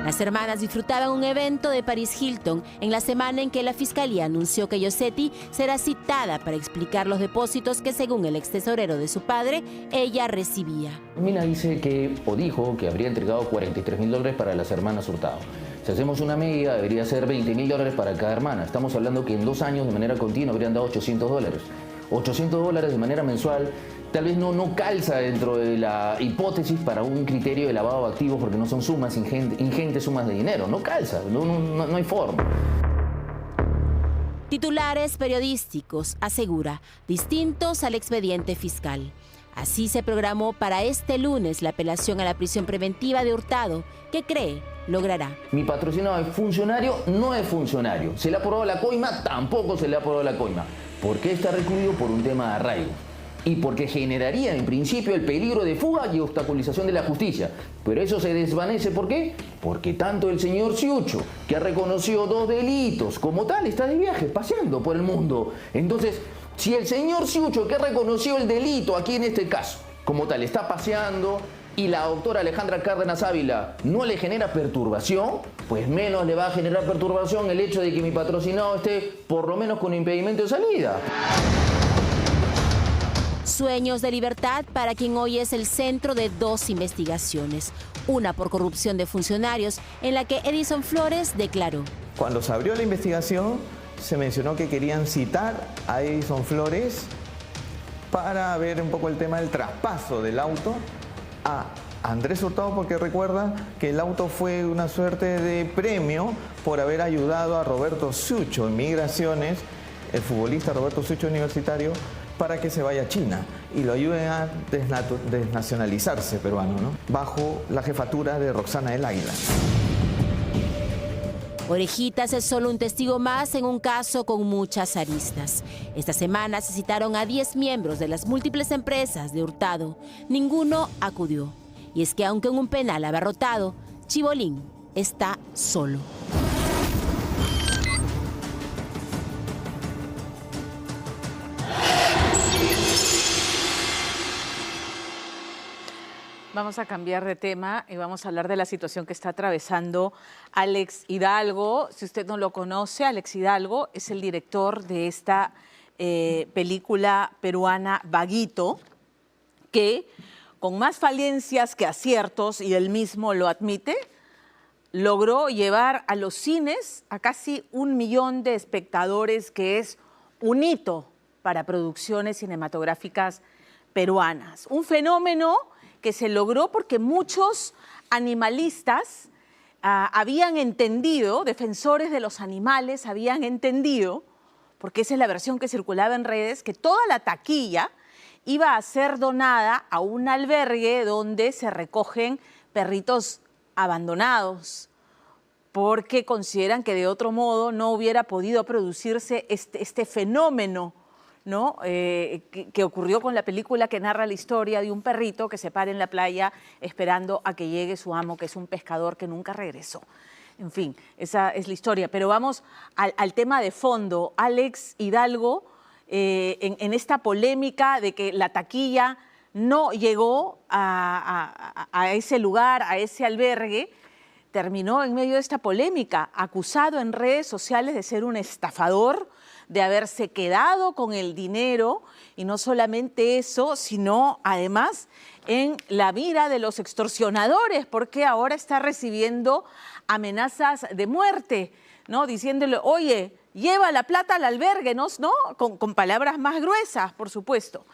Las hermanas disfrutaban un evento de Paris Hilton en la semana en que la Fiscalía anunció que Yosetti será citada para explicar los depósitos que, según el ex tesorero de su padre, ella recibía. Mina dice que, o dijo que habría entregado $43,000 para las hermanas Hurtado. Si hacemos una media, debería ser $20,000 para cada hermana. Estamos hablando que en 2 años de manera continua habrían dado $800. $800 de manera mensual tal vez no calza dentro de la hipótesis para un criterio de lavado de activos, porque no son sumas ingentes sumas de dinero. No calza, no hay forma. Titulares periodísticos, asegura, distintos al expediente fiscal. Así se programó para este lunes la apelación a la prisión preventiva de Hurtado, que cree logrará. Mi patrocinado es funcionario, no es funcionario. ¿Se le ha aprobado la coima? Tampoco se le ha aprobado la coima. ¿Por qué está recluido? Por un tema de arraigo. Y porque generaría en principio el peligro de fuga y obstaculización de la justicia. Pero eso se desvanece, ¿por qué? Porque tanto el señor Ciucho, que ha reconocido 2 delitos, como tal está de viaje, paseando por el mundo. Entonces, si el señor Ciucho, que ha reconocido el delito aquí en este caso, como tal está paseando, y la doctora Alejandra Cárdenas Ávila no le genera perturbación, pues menos le va a generar perturbación el hecho de que mi patrocinado esté por lo menos con impedimento de salida. Sueños de libertad para quien hoy es el centro de 2 investigaciones. Una por corrupción de funcionarios, en la que Edison Flores declaró. Cuando se abrió la investigación, se mencionó que querían citar a Edison Flores para ver un poco el tema del traspaso del auto a Andrés Hurtado, porque recuerda que el auto fue una suerte de premio por haber ayudado a Roberto Ciucho en Migraciones, el futbolista Roberto Ciucho universitario, para que se vaya a China y lo ayuden a desnacionalizarse peruano, ¿no? Bajo la jefatura de Roxana del Águila. Orejitas es solo un testigo más en un caso con muchas aristas. Esta semana se citaron a 10 miembros de las múltiples empresas de Hurtado. Ninguno acudió. Y es que aunque en un penal abarrotado, Chibolín está solo. Vamos a cambiar de tema y vamos a hablar de la situación que está atravesando Alex Hidalgo. Si usted no lo conoce, Alex Hidalgo es el director de esta película peruana Vaguito, que con más falencias que aciertos, y él mismo lo admite, logró llevar a los cines a casi 1 millón de espectadores, que es un hito para producciones cinematográficas peruanas. Un fenómeno que se logró porque muchos animalistas habían entendido, defensores de los animales habían entendido, porque esa es la versión que circulaba en redes, que toda la taquilla iba a ser donada a un albergue donde se recogen perritos abandonados, porque consideran que de otro modo no hubiera podido producirse este fenómeno, ¿no? Que ocurrió con la película que narra la historia de un perrito que se para en la playa esperando a que llegue su amo, que es un pescador que nunca regresó. En fin, esa es la historia. Pero vamos al tema de fondo. Alex Hidalgo, en esta polémica de que la taquilla no llegó a ese lugar, a ese albergue, terminó en medio de esta polémica, acusado en redes sociales de ser un estafador, de haberse quedado con el dinero, y no solamente eso, sino además en la mira de los extorsionadores, porque ahora está recibiendo amenazas de muerte, ¿no? Diciéndole, oye, lleva la plata al albergue, ¿no? Con palabras más gruesas, por supuesto.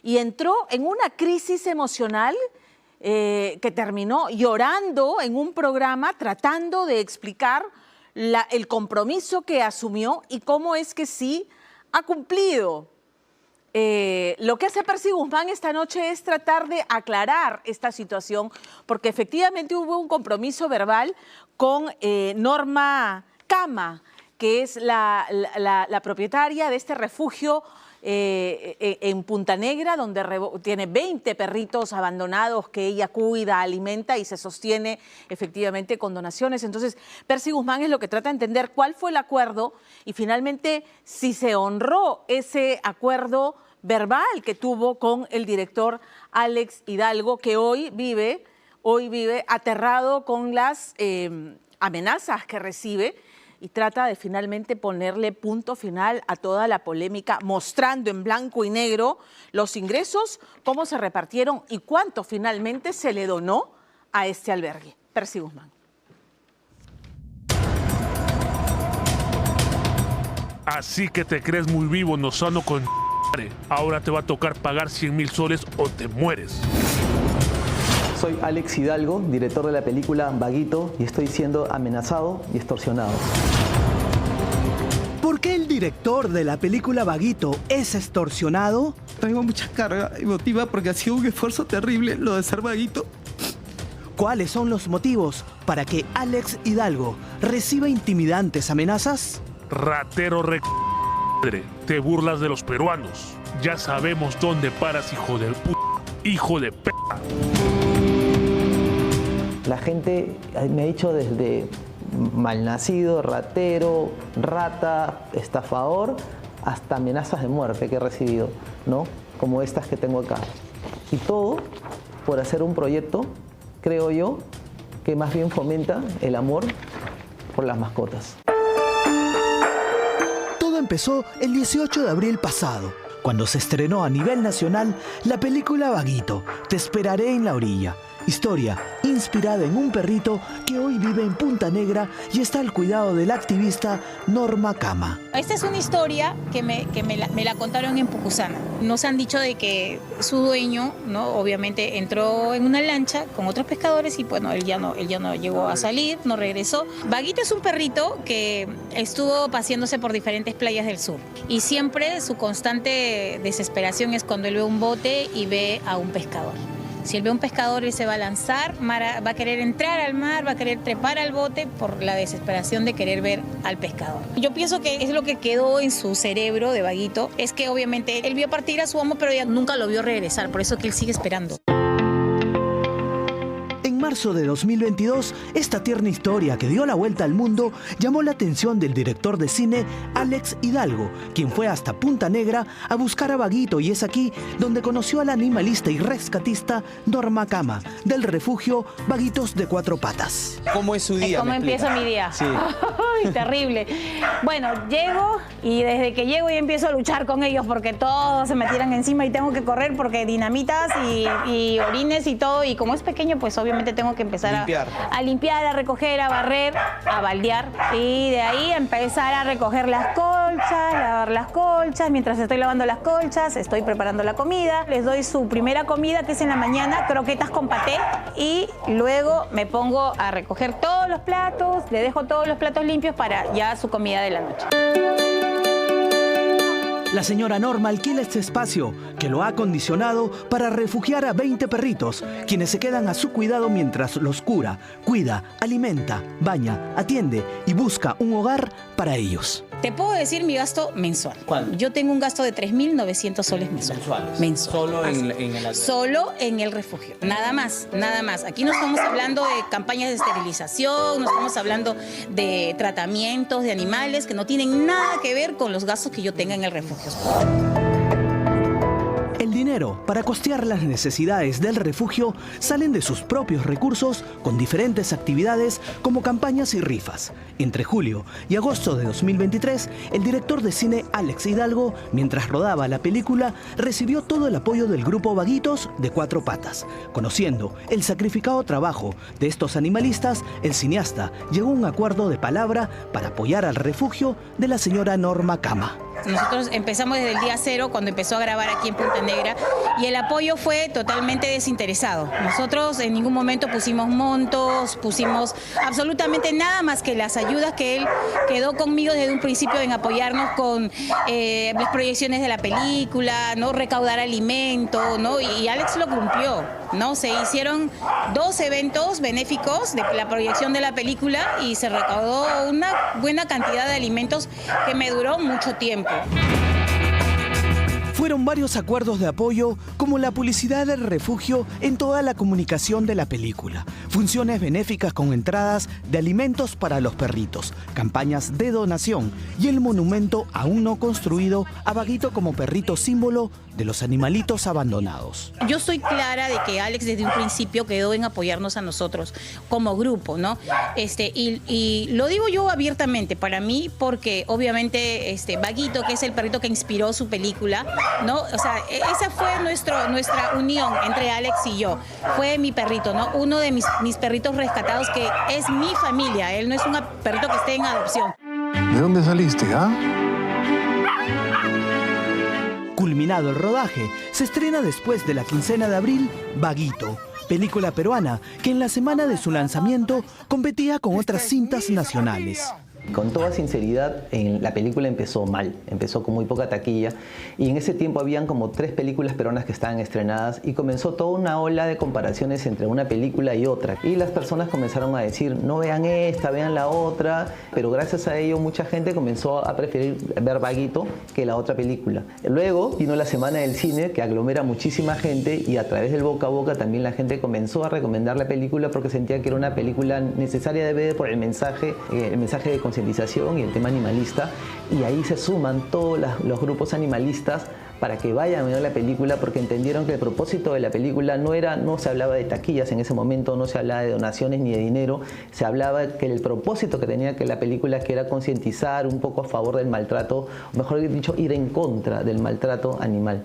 Y entró en una crisis emocional que terminó llorando en un programa tratando de explicar el compromiso que asumió y cómo es que sí ha cumplido. Lo que hace Percy Guzmán esta noche es tratar de aclarar esta situación, porque efectivamente hubo un compromiso verbal con Norma Cama, que es la propietaria de este refugio en Punta Negra, donde tiene 20 perritos abandonados que ella cuida, alimenta y se sostiene efectivamente con donaciones. Entonces, Percy Guzmán es lo que trata de entender cuál fue el acuerdo y finalmente si se honró ese acuerdo verbal que tuvo con el director Alex Hidalgo, que hoy vive aterrado con las amenazas que recibe, y trata de finalmente ponerle punto final a toda la polémica, mostrando en blanco y negro los ingresos, cómo se repartieron y cuánto finalmente se le donó a este albergue. Percy Guzmán. Así que te crees muy vivo, no sano con... Ahora te va a tocar pagar 100.000 soles o te mueres. Soy Alex Hidalgo, director de la película Vaguito, y estoy siendo amenazado y extorsionado. ¿Por qué el director de la película Vaguito es extorsionado? Tengo mucha carga emotiva porque ha sido un esfuerzo terrible lo de ser vaguito. ¿Cuáles son los motivos para que Alex Hidalgo reciba intimidantes amenazas? Ratero te burlas de los peruanos. Ya sabemos dónde paras, hijo del hijo de p***. La gente me ha dicho desde malnacido, ratero, rata, estafador, hasta amenazas de muerte que he recibido, ¿no? Como estas que tengo acá. Y todo por hacer un proyecto, creo yo, que más bien fomenta el amor por las mascotas. Todo empezó el 18 de abril pasado, cuando se estrenó a nivel nacional la película Vaguito, Te esperaré en la orilla. Historia inspirada en un perrito que hoy vive en Punta Negra y está al cuidado de la activista Norma Cama. Esta es una historia que me la contaron en Pucusana. Nos han dicho de que su dueño, ¿no? Obviamente entró en una lancha con otros pescadores y bueno, él ya no llegó a salir, no regresó. Vaguito es un perrito que estuvo paseándose por diferentes playas del sur y siempre su constante desesperación es cuando él ve un bote y ve a un pescador. Si él ve a un pescador, él se va a lanzar, va a querer entrar al mar, va a querer trepar al bote por la desesperación de querer ver al pescador. Yo pienso que es lo que quedó en su cerebro de Vaguito, es que obviamente él vio partir a su amo, pero ya nunca lo vio regresar, por eso que él sigue esperando. En marzo de 2022, esta tierna historia que dio la vuelta al mundo llamó la atención del director de cine Alex Hidalgo, quien fue hasta Punta Negra a buscar a Vaguito, y es aquí donde conoció a la animalista y rescatista Norma Cama, del refugio Vaguitos de Cuatro Patas. ¿Cómo es su día? ¿Cómo empieza mi día? Sí. Ay, terrible. Bueno, llego y desde que llego ya empiezo a luchar con ellos porque todos se me tiran encima y tengo que correr porque dinamitas y orines y todo, y como es pequeño pues obviamente tengo que empezar a limpiar, a recoger, a barrer, a baldear, y de ahí empezar a recoger las colchas, lavar las colchas. Mientras estoy lavando las colchas estoy preparando la comida, les doy su primera comida, que es en la mañana, croquetas con paté, y luego me pongo a recoger todos los platos, le dejo todos los platos limpios para ya su comida de la noche. La señora Norma alquila este espacio que lo ha acondicionado para refugiar a 20 perritos, quienes se quedan a su cuidado mientras los cura, cuida, alimenta, baña, atiende y busca un hogar para ellos. Te puedo decir mi gasto mensual. ¿Cuánto? Yo tengo un gasto de 3.900 soles mensuales. Solo en el... Solo en el refugio. Nada más, nada más. Aquí no estamos hablando de campañas de esterilización, no estamos hablando de tratamientos de animales que no tienen nada que ver con los gastos que yo tenga en el refugio. El dinero para costear las necesidades del refugio salen de sus propios recursos con diferentes actividades como campañas y rifas. Entre julio y agosto de 2023, el director de cine Alex Hidalgo, mientras rodaba la película, recibió todo el apoyo del grupo Vaguitos de Cuatro Patas. Conociendo el sacrificado trabajo de estos animalistas, el cineasta llegó a un acuerdo de palabra para apoyar al refugio de la señora Norma Cama. Nosotros empezamos desde el día cero, cuando empezó a grabar aquí en Punta Negra, y el apoyo fue totalmente desinteresado. Nosotros en ningún momento pusimos montos, pusimos absolutamente nada más que las ayudas que él quedó conmigo desde un principio en apoyarnos con las proyecciones de la película, ¿no? Recaudar alimento, ¿no? Y Alex lo cumplió, ¿no? Se hicieron 2 eventos benéficos de la proyección de la película y se recaudó una buena cantidad de alimentos que me duró mucho tiempo. Fueron varios acuerdos de apoyo, como la publicidad del refugio en toda la comunicación de la película, funciones benéficas con entradas de alimentos para los perritos, campañas de donación y el monumento aún no construido a Vaguito como perrito símbolo de los animalitos abandonados. Yo estoy clara de que Alex desde un principio quedó en apoyarnos a nosotros como grupo, ¿no? Y lo digo yo abiertamente para mí porque obviamente Vaguito, que es el perrito que inspiró su película, ¿no? O sea, esa fue nuestra unión entre Alex y yo. Fue mi perrito, ¿no? Uno de mis perritos rescatados, que es mi familia. Él no es un perrito que esté en adopción. ¿De dónde saliste, Culminado el rodaje, se estrena después de la quincena de abril Vaguito, película peruana que en la semana de su lanzamiento competía con otras cintas nacionales. Con toda sinceridad, la película empezó mal, empezó con muy poca taquilla, y en ese tiempo habían como 3 películas peruanas que estaban estrenadas y comenzó toda una ola de comparaciones entre una película y otra, y las personas comenzaron a decir, no vean esta, vean la otra, pero gracias a ello mucha gente comenzó a preferir ver Vaguito que la otra película. Luego vino la Semana del Cine, que aglomera muchísima gente, y a través del boca a boca también la gente comenzó a recomendar la película porque sentía que era una película necesaria de ver por el mensaje de concientización y el tema animalista, y ahí se suman todos los grupos animalistas para que vayan a ver la película, porque entendieron que el propósito de la película no se hablaba de taquillas en ese momento, no se hablaba de donaciones ni de dinero, se hablaba que el propósito que tenía que la película, que era concientizar un poco a favor del maltrato, o mejor dicho, ir en contra del maltrato animal.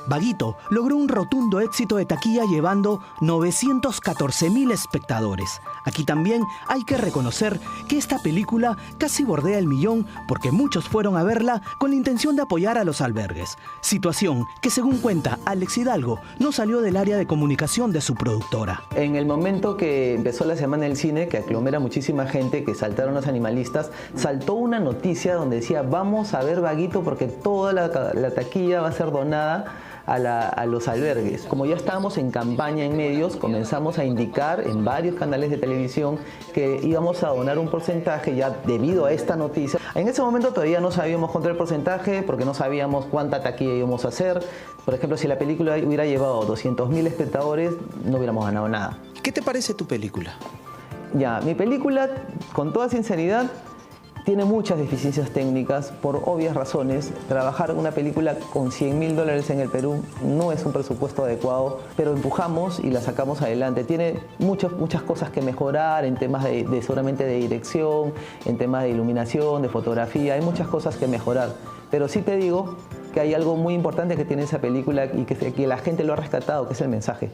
Vaguito logró un rotundo éxito de taquilla llevando 914.000 espectadores. Aquí también hay que reconocer que esta película casi bordea el millón porque muchos fueron a verla con la intención de apoyar a los albergues. Situación que, según cuenta Alex Hidalgo, no salió del área de comunicación de su productora. En el momento que empezó la Semana del Cine, que aglomera muchísima gente, que saltaron los animalistas, saltó una noticia donde decía, vamos a ver Vaguito porque toda la taquilla va a ser donada a los albergues. Como ya estábamos en campaña en medios, comenzamos a indicar en varios canales de televisión que íbamos a donar un porcentaje ya debido a esta noticia. En ese momento todavía no sabíamos cuánto era el porcentaje porque no sabíamos cuánta taquilla íbamos a hacer. Por ejemplo, si la película hubiera llevado 200.000 espectadores, no hubiéramos ganado nada. ¿Qué te parece tu película? Ya, mi película, con toda sinceridad, tiene muchas deficiencias técnicas por obvias razones. Trabajar una película con $100.000 en el Perú no es un presupuesto adecuado, pero empujamos y la sacamos adelante. Tiene muchas cosas que mejorar en temas seguramente de dirección, en temas de iluminación, de fotografía. Hay muchas cosas que mejorar, pero sí te digo que hay algo muy importante que tiene esa película y que la gente lo ha rescatado, que es el mensaje.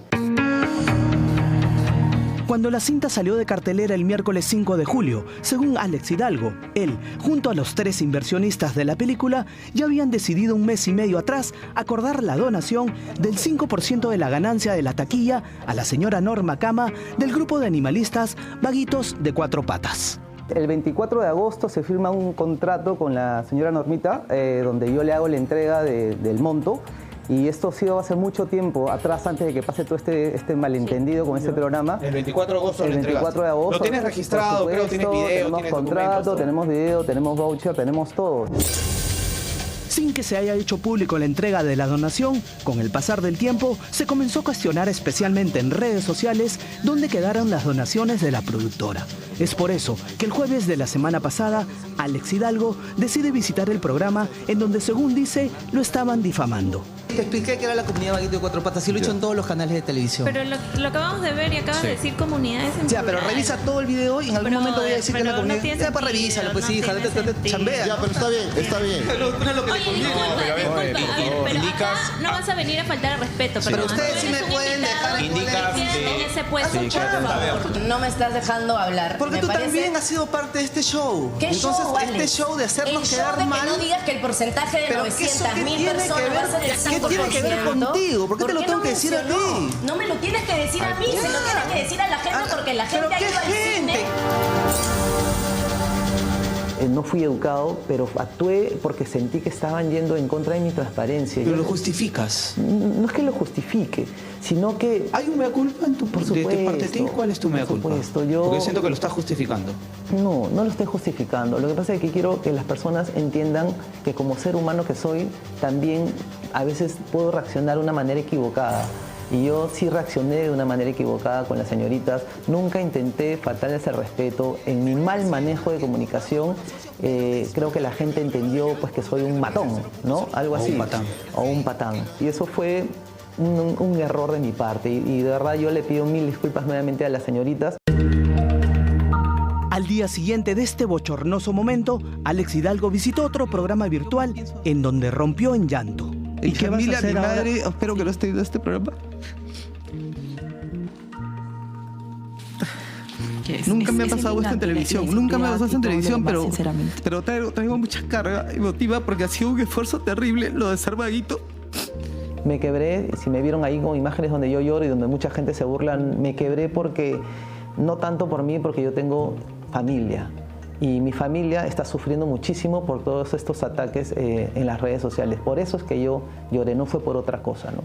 Cuando la cinta salió de cartelera el miércoles 5 de julio, según Alex Hidalgo, él, junto a los 3 inversionistas de la película, ya habían decidido un mes y medio atrás acordar la donación del 5% de la ganancia de la taquilla a la señora Norma Cama del grupo de animalistas Vaguitos de Cuatro Patas. El 24 de agosto se firma un contrato con la señora Normita, donde yo le hago la entrega del monto. Y esto ha sido hace mucho tiempo atrás, antes de que pase todo este malentendido con este programa. El 24 de agosto. El 24 de agosto. Lo tienes registrado, creo, tienes video, tenemos tienes contrato, tenemos video, tenemos voucher, tenemos todo. Sin que se haya hecho público la entrega de la donación, con el pasar del tiempo se comenzó a cuestionar especialmente en redes sociales dónde quedaron las donaciones de la productora. Es por eso que el jueves de la semana pasada, Alex Hidalgo decide visitar el programa en donde, según dice, lo estaban difamando. Te expliqué que era la comunidad Vaguito de Cuatro Patas y lo he hecho en todos los canales de televisión. Pero lo acabamos de ver y acabas de decir comunidades en Ya, pero revisa todo el video y en algún momento voy a decir que es la comunidad. No ya, pues revísalo, pues hija, chambea. Ya, pero está bien, está bien. Pero no es lo que le conviene. Pero acá no vas a venir a faltar al respeto. Pero ustedes sí me pueden dejar en ese puesto. No me estás dejando hablar. Porque tú también has sido parte de este show. ¿Qué Entonces, show, este show de hacernos quedar mal. Que no digas que el porcentaje de 900.000 personas va a ser el 5%. ¿Qué tiene que ver contigo? ¿Por qué te lo tengo que decir a ti? No me lo tienes que decir a mí, se lo tienes que decir a la gente porque la gente ha ido al cine. No fui educado, pero actué porque sentí que estaban yendo en contra de mi transparencia. ¿Pero lo justificas? No es que lo justifique, sino que... ¿Hay un mea culpa en tu parte de ti? ¿Cuál es tu mea culpa? Porque yo siento que lo estás justificando. No lo estoy justificando. Lo que pasa es que quiero que las personas entiendan que como ser humano que soy, también a veces puedo reaccionar de una manera equivocada. Y yo sí reaccioné de una manera equivocada con las señoritas. Nunca intenté faltarles el respeto. En mi mal manejo de comunicación, creo que la gente entendió pues, que soy un matón, ¿no? Algo así. O un patán. Y eso fue un error de mi parte. Y de verdad yo le pido 1000 disculpas nuevamente a las señoritas. Al día siguiente de este bochornoso momento, Alex Hidalgo visitó otro programa virtual en donde rompió en llanto. ¿Y qué vas a hacer ahora? Espero que no esté viendo este programa. Nunca me ha pasado esto en televisión. Nunca me ha pasado esto en televisión, pero traigo mucha carga emotiva porque ha sido un esfuerzo terrible lo de ser Vaguito. Me quebré, si me vieron ahí con imágenes donde yo lloro y donde mucha gente se burla, me quebré porque, no tanto por mí, porque yo tengo familia. Y mi familia está sufriendo muchísimo por todos estos ataques en las redes sociales. Por eso es que yo lloré, no fue por otra cosa, ¿no?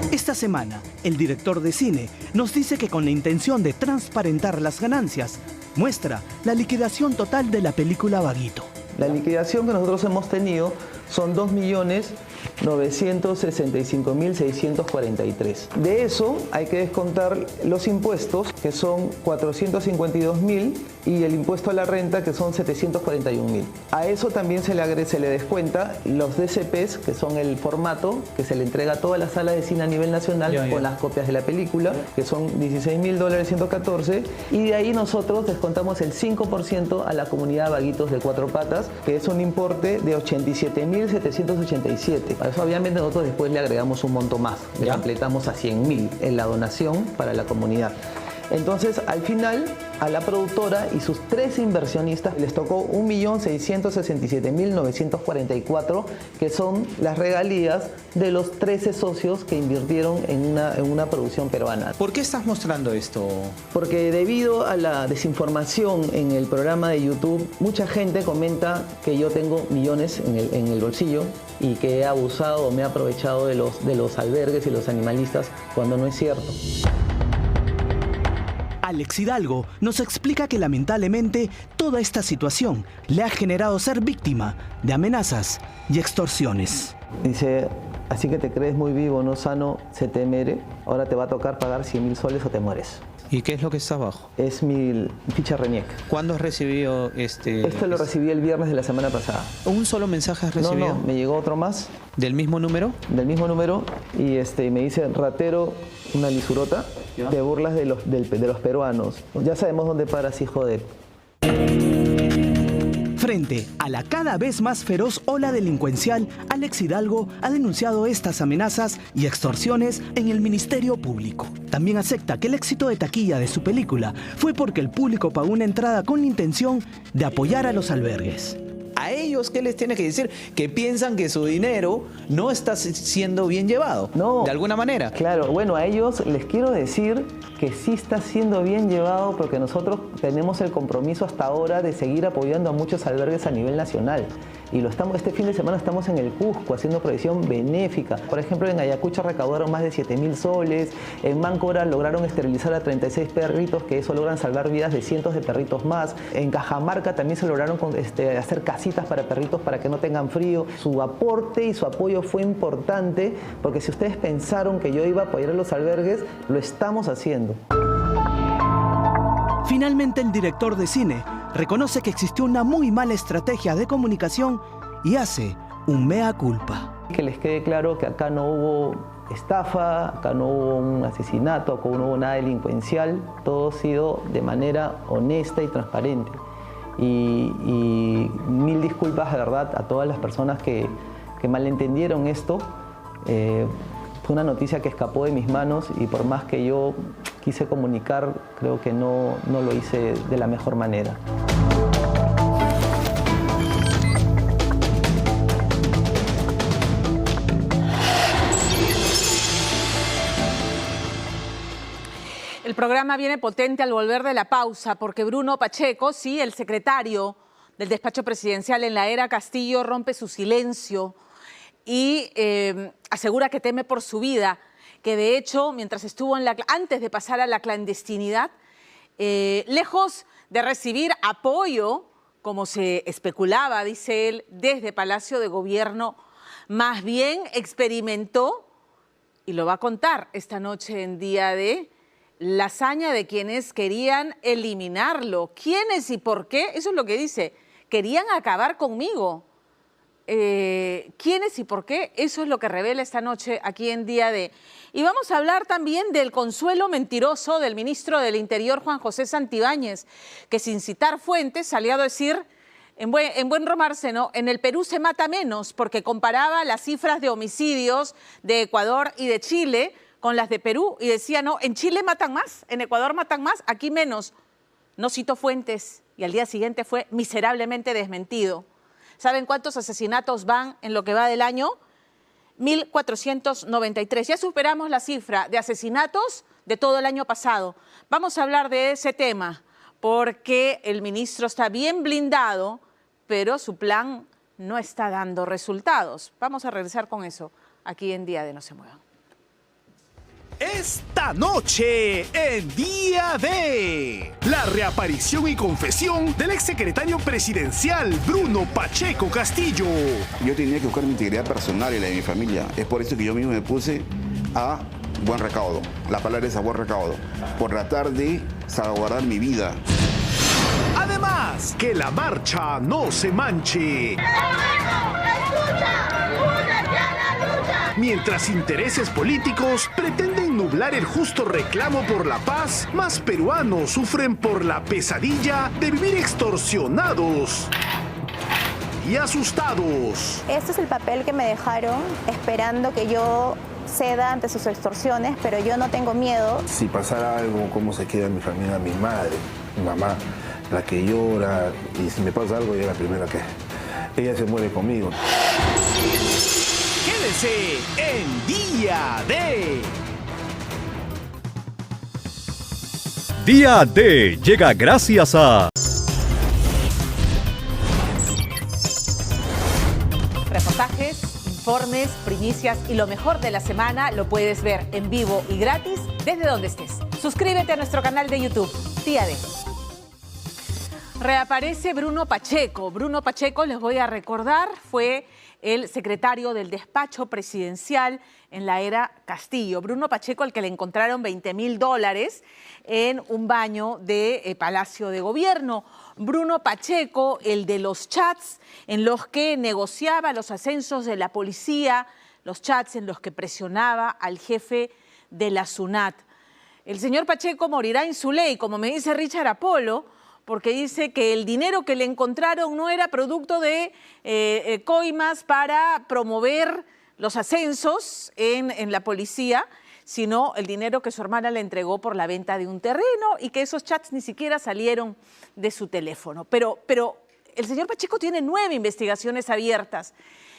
Esta semana, el director de cine nos dice que con la intención de transparentar las ganancias, muestra la liquidación total de la película Vaguito. La liquidación que nosotros hemos tenido son 2.965.643. De eso hay que descontar los impuestos, que son 452.000, y el impuesto a la renta, que son 741.000. A eso también se le descuenta los DCPs, que son el formato que se le entrega a toda la sala de cine a nivel nacional con las copias de la película, que son $16.114, y de ahí nosotros descontamos el 5% a la comunidad Vaguitos de Cuatro Patas, que es un importe de 87.787. A eso obviamente nosotros después le agregamos un monto más, le completamos a 100.000 en la donación para la comunidad. Entonces, al final, a la productora y sus 3 inversionistas les tocó 1.667.944, que son las regalías de los 13 socios que invirtieron en una producción peruana. ¿Por qué estás mostrando esto? Porque debido a la desinformación en el programa de YouTube, mucha gente comenta que yo tengo millones en el bolsillo y que he abusado o me he aprovechado de los albergues y los animalistas, cuando no es cierto. Alex Hidalgo nos explica que lamentablemente toda esta situación le ha generado ser víctima de amenazas y extorsiones. Dice, Así que te crees muy vivo, no sano, se te mere. Ahora te va a tocar pagar 100.000 soles o te mueres. ¿Y qué es lo que está abajo? Es mi ficha RENIEC. ¿Cuándo has recibido este...? Esto lo recibí el viernes de la semana pasada. ¿Un solo mensaje has recibido? No, me llegó otro más. ¿Del mismo número? Del mismo número. Y me dice, ratero, una lisurota, te burlas de los peruanos. Ya sabemos dónde paras, hijo de... Frente a la cada vez más feroz ola delincuencial, Alex Hidalgo ha denunciado estas amenazas y extorsiones en el Ministerio Público. También acepta que el éxito de taquilla de su película fue porque el público pagó una entrada con la intención de apoyar a los albergues. ¿A ellos qué les tiene que decir? Que piensan que su dinero no está siendo bien llevado, no, de alguna manera. Claro, bueno, a ellos les quiero decir que sí está siendo bien llevado porque nosotros tenemos el compromiso hasta ahora de seguir apoyando a muchos albergues a nivel nacional. Y este fin de semana estamos en el Cusco haciendo provisión benéfica. Por ejemplo, en Ayacucho recaudaron más de 7.000 soles, en Máncora lograron esterilizar a 36 perritos, que eso logran salvar vidas de cientos de perritos más. En Cajamarca también se lograron hacer casitas para perritos para que no tengan frío. Su aporte y su apoyo fue importante porque si ustedes pensaron que yo iba a apoyar a los albergues, lo estamos haciendo. Finalmente, el director de cine reconoce que existió una muy mala estrategia de comunicación y hace un mea culpa. Que les quede claro que acá no hubo estafa, acá no hubo un asesinato, acá no hubo nada delincuencial, todo ha sido de manera honesta y transparente. Y mil disculpas de verdad a todas las personas que malentendieron esto. Fue una noticia que escapó de mis manos y por más que yo quise comunicar, creo que no lo hice de la mejor manera. El programa viene potente al volver de la pausa porque Bruno Pacheco, sí, el secretario del despacho presidencial en la era Castillo, rompe su silencio y asegura que teme por su vida, que de hecho, mientras estuvo antes de pasar a la clandestinidad, lejos de recibir apoyo, como se especulaba, dice él, desde Palacio de Gobierno, más bien experimentó, y lo va a contar esta noche en Día D, la hazaña de quienes querían eliminarlo. ¿Quiénes y por qué? Eso es lo que dice. Querían acabar conmigo. ¿Quiénes y por qué? Eso es lo que revela esta noche aquí en Día D. Y vamos a hablar también del consuelo mentiroso del ministro del Interior, Juan José Santibáñez, que sin citar fuentes salió a decir, en buen romance, ¿no? En el Perú se mata menos, porque comparaba las cifras de homicidios de Ecuador y de Chile con las de Perú y decía, no, en Chile matan más, en Ecuador matan más, aquí menos. No citó fuentes y al día siguiente fue miserablemente desmentido. ¿Saben cuántos asesinatos van en lo que va del año? 1.493. Ya superamos la cifra de asesinatos de todo el año pasado. Vamos a hablar de ese tema porque el ministro está bien blindado, pero su plan no está dando resultados. Vamos a regresar con eso aquí en Día de No Se Muevan. Esta noche en Día D, la reaparición y confesión del exsecretario presidencial Bruno Pacheco Castillo. Yo tenía que buscar mi integridad personal y la de mi familia. Es por eso que yo mismo me puse a buen recaudo. La palabra es a buen recaudo. Por tratar de salvaguardar mi vida. Además, que la marcha no se manche. Mientras intereses políticos pretenden nublar el justo reclamo por la paz, más peruanos sufren por la pesadilla de vivir extorsionados y asustados. Este es el papel que me dejaron esperando que yo ceda ante sus extorsiones, pero yo no tengo miedo. Si pasara algo, ¿cómo se queda mi familia? Mi madre, mi mamá, la que llora, y si me pasa algo, ella es la primera que... Ella se muere conmigo. Quédese en Día D. Día D llega gracias a... Reportajes, informes, primicias y lo mejor de la semana lo puedes ver en vivo y gratis desde donde estés. Suscríbete a nuestro canal de YouTube, Día D. Reaparece Bruno Pacheco. Bruno Pacheco, les voy a recordar, fue el secretario del despacho presidencial en la era Castillo, Bruno Pacheco, al que le encontraron $20.000 en un baño de Palacio de Gobierno. Bruno Pacheco, el de los chats en los que negociaba los ascensos de la policía, los chats en los que presionaba al jefe de la SUNAT. El señor Pacheco morirá en su ley, como me dice Richard Apolo, porque dice que el dinero que le encontraron no era producto de coimas para promover los ascensos en la policía, sino el dinero que su hermana le entregó por la venta de un terreno y que esos chats ni siquiera salieron de su teléfono. Pero el señor Pacheco tiene 9 investigaciones abiertas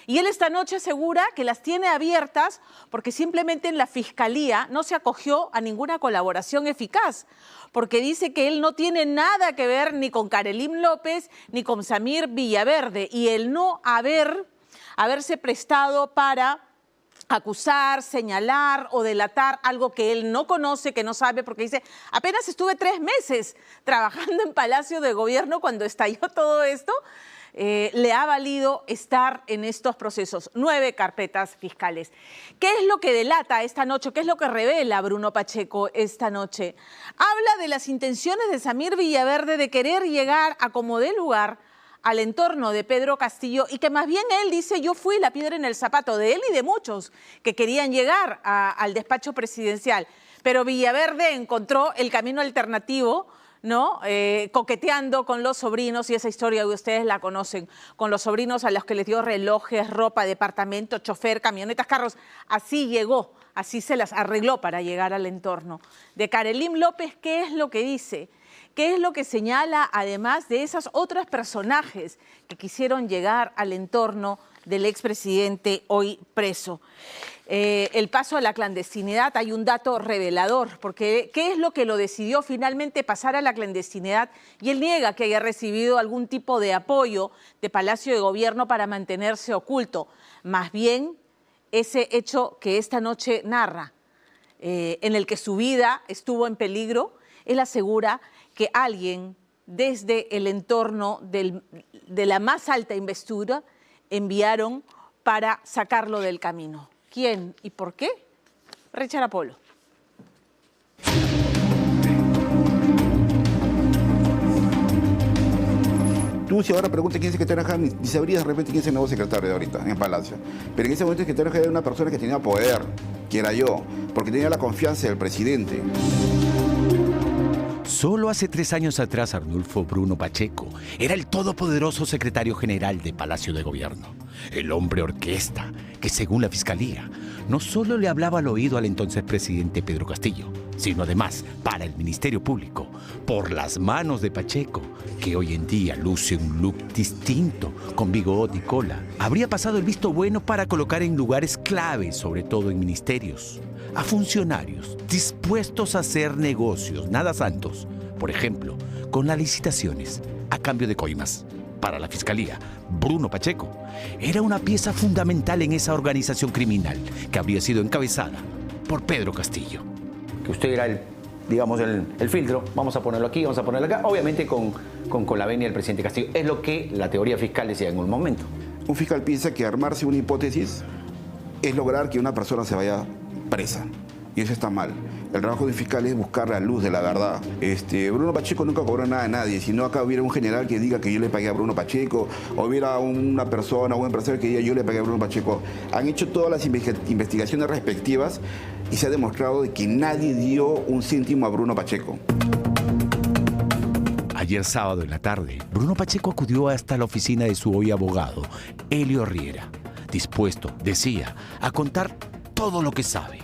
y él esta noche asegura que las tiene abiertas porque simplemente en la Fiscalía no se acogió a ninguna colaboración eficaz, porque dice que él no tiene nada que ver ni con Karelim López ni con Samir Villaverde, y el no haberse prestado para acusar, señalar o delatar algo que él no conoce, que no sabe, porque dice, apenas estuve 3 meses trabajando en Palacio de Gobierno cuando estalló todo esto, le ha valido estar en estos procesos. 9 carpetas fiscales. ¿Qué es lo que delata esta noche? ¿Qué es lo que revela Bruno Pacheco esta noche? Habla de las intenciones de Samir Villaverde de querer llegar a como dé lugar al entorno de Pedro Castillo, y que más bien él dice, yo fui la piedra en el zapato de él y de muchos que querían llegar al despacho presidencial. Pero Villaverde encontró el camino alternativo, ¿no? Coqueteando con los sobrinos, y esa historia ustedes la conocen, con los sobrinos a los que les dio relojes, ropa, departamento, chofer, camionetas, carros. Así llegó, así se las arregló para llegar al entorno. De Karelim López, ¿qué es lo que dice? ¿Qué es lo que señala, además de esos otros personajes que quisieron llegar al entorno del expresidente hoy preso? El paso a la clandestinidad, hay un dato revelador, porque ¿qué es lo que lo decidió finalmente pasar a la clandestinidad? Y él niega que haya recibido algún tipo de apoyo de Palacio de Gobierno para mantenerse oculto. Más bien, ese hecho que esta noche narra, en el que su vida estuvo en peligro, él asegura que alguien desde el entorno de la más alta investidura enviaron para sacarlo del camino. ¿Quién y por qué? Richard Apolo. Tú si ahora preguntas quién es el secretario general, ni sabrías de repente quién es el nuevo secretario de ahorita en Palacio. Pero en ese momento el secretario general era una persona que tenía poder, que era yo, porque tenía la confianza del presidente. Solo hace 3 años atrás, Arnulfo Bruno Pacheco era el todopoderoso secretario general de Palacio de Gobierno. El hombre orquesta que, según la Fiscalía, no solo le hablaba al oído al entonces presidente Pedro Castillo, sino además para el Ministerio Público, por las manos de Pacheco, que hoy en día luce un look distinto, con bigote y cola. Habría pasado el visto bueno para colocar en lugares claves, sobre todo en ministerios, a funcionarios dispuestos a hacer negocios, nada santos, por ejemplo, con las licitaciones a cambio de coimas. Para la Fiscalía, Bruno Pacheco era una pieza fundamental en esa organización criminal que habría sido encabezada por Pedro Castillo. Que usted era el filtro, vamos a ponerlo aquí, vamos a ponerlo acá, obviamente con la venia del presidente Castillo. Es lo que la teoría fiscal decía en un momento. Un fiscal piensa que armarse una hipótesis es lograr que una persona se vaya presa. Y eso está mal. El trabajo del fiscal es buscar la luz de la verdad. Bruno Pacheco nunca cobró nada de nadie. Si no, acá hubiera un general que diga que yo le pagué a Bruno Pacheco, o hubiera una persona, un empresario que diga yo le pagué a Bruno Pacheco. Han hecho todas las investigaciones respectivas y se ha demostrado de que nadie dio un céntimo a Bruno Pacheco. Ayer sábado en la tarde, Bruno Pacheco acudió hasta la oficina de su hoy abogado, Elio Riera, dispuesto, decía, a contar todo lo que sabe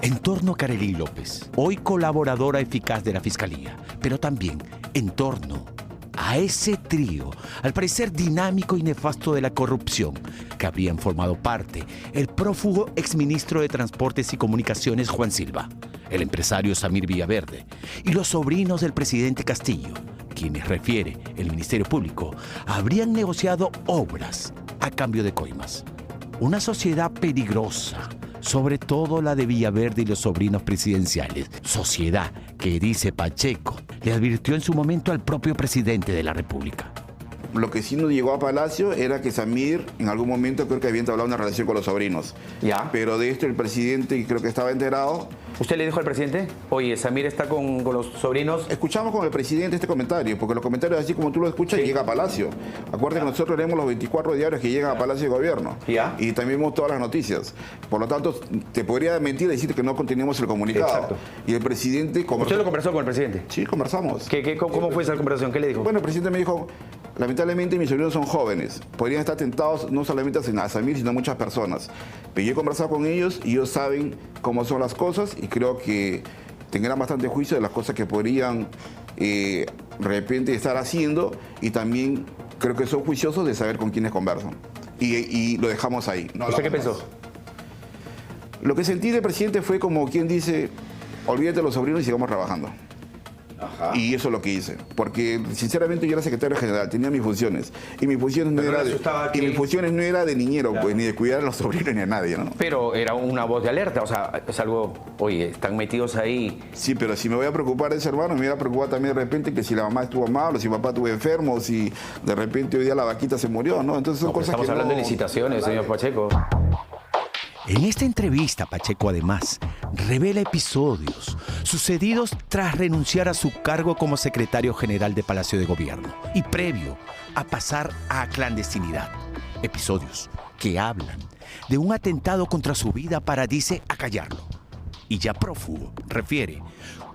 en torno a Karelim López, hoy colaboradora eficaz de la Fiscalía, pero también en torno a ese trío, al parecer dinámico y nefasto de la corrupción, que habrían formado parte el prófugo exministro de Transportes y Comunicaciones Juan Silva, el empresario Samir Villaverde y los sobrinos del presidente Castillo, quienes, refiere el Ministerio Público, habrían negociado obras a cambio de coimas. Una sociedad peligrosa, sobre todo la de Villaverde y los sobrinos presidenciales. Sociedad que, dice Pacheco, le advirtió en su momento al propio presidente de la República. Lo que sí nos llegó a Palacio era que Samir en algún momento creo que había entablado una relación con los sobrinos. Ya. Pero de esto el presidente creo que estaba enterado. ¿Usted le dijo al presidente? Oye, Samir está con los sobrinos. Escuchamos con el presidente este comentario, porque los comentarios así como tú lo escuchas llega a Palacio. Acuérdate que nosotros leemos los 24 diarios que llegan a Palacio de Gobierno. ¿Ya? Y también vemos todas las noticias. Por lo tanto, te podría mentir y decirte que no conteníamos el comunicado. Exacto. Y el presidente... ¿Usted lo conversó con el presidente? Sí, conversamos. ¿Cómo fue esa conversación? ¿Qué le dijo? Bueno, el presidente me dijo, lamentablemente mis sobrinos son jóvenes. Podrían estar tentados no solamente a Samir, sino a muchas personas. Pero yo he conversado con ellos y ellos saben cómo son las cosas y creo que tendrán bastante juicio de las cosas que podrían de repente estar haciendo y también creo que son juiciosos de saber con quiénes conversan. Y lo dejamos ahí. No ¿Usted qué pensó? Lo que sentí del presidente fue como quien dice, olvídate de los sobrinos y sigamos trabajando. Ajá. Y eso es lo que hice, porque sinceramente yo era secretario general, tenía mis funciones y mis funciones no era de niñero, claro, pues ni de cuidar a los sobrinos ni a nadie, ¿no? Pero era una voz de alerta, o sea, es algo, oye, están metidos ahí. Sí, pero si me voy a preocupar de ese hermano, me voy a preocupar también de repente que si la mamá estuvo mal o si papá estuvo enfermo o si de repente hoy día la vaquita se murió, ¿no? Entonces son cosas estamos hablando de licitaciones, señor Pacheco. En esta entrevista, Pacheco además revela episodios sucedidos tras renunciar a su cargo como secretario general de Palacio de Gobierno y previo a pasar a clandestinidad. Episodios que hablan de un atentado contra su vida para, dice, acallarlo. Y ya prófugo, refiere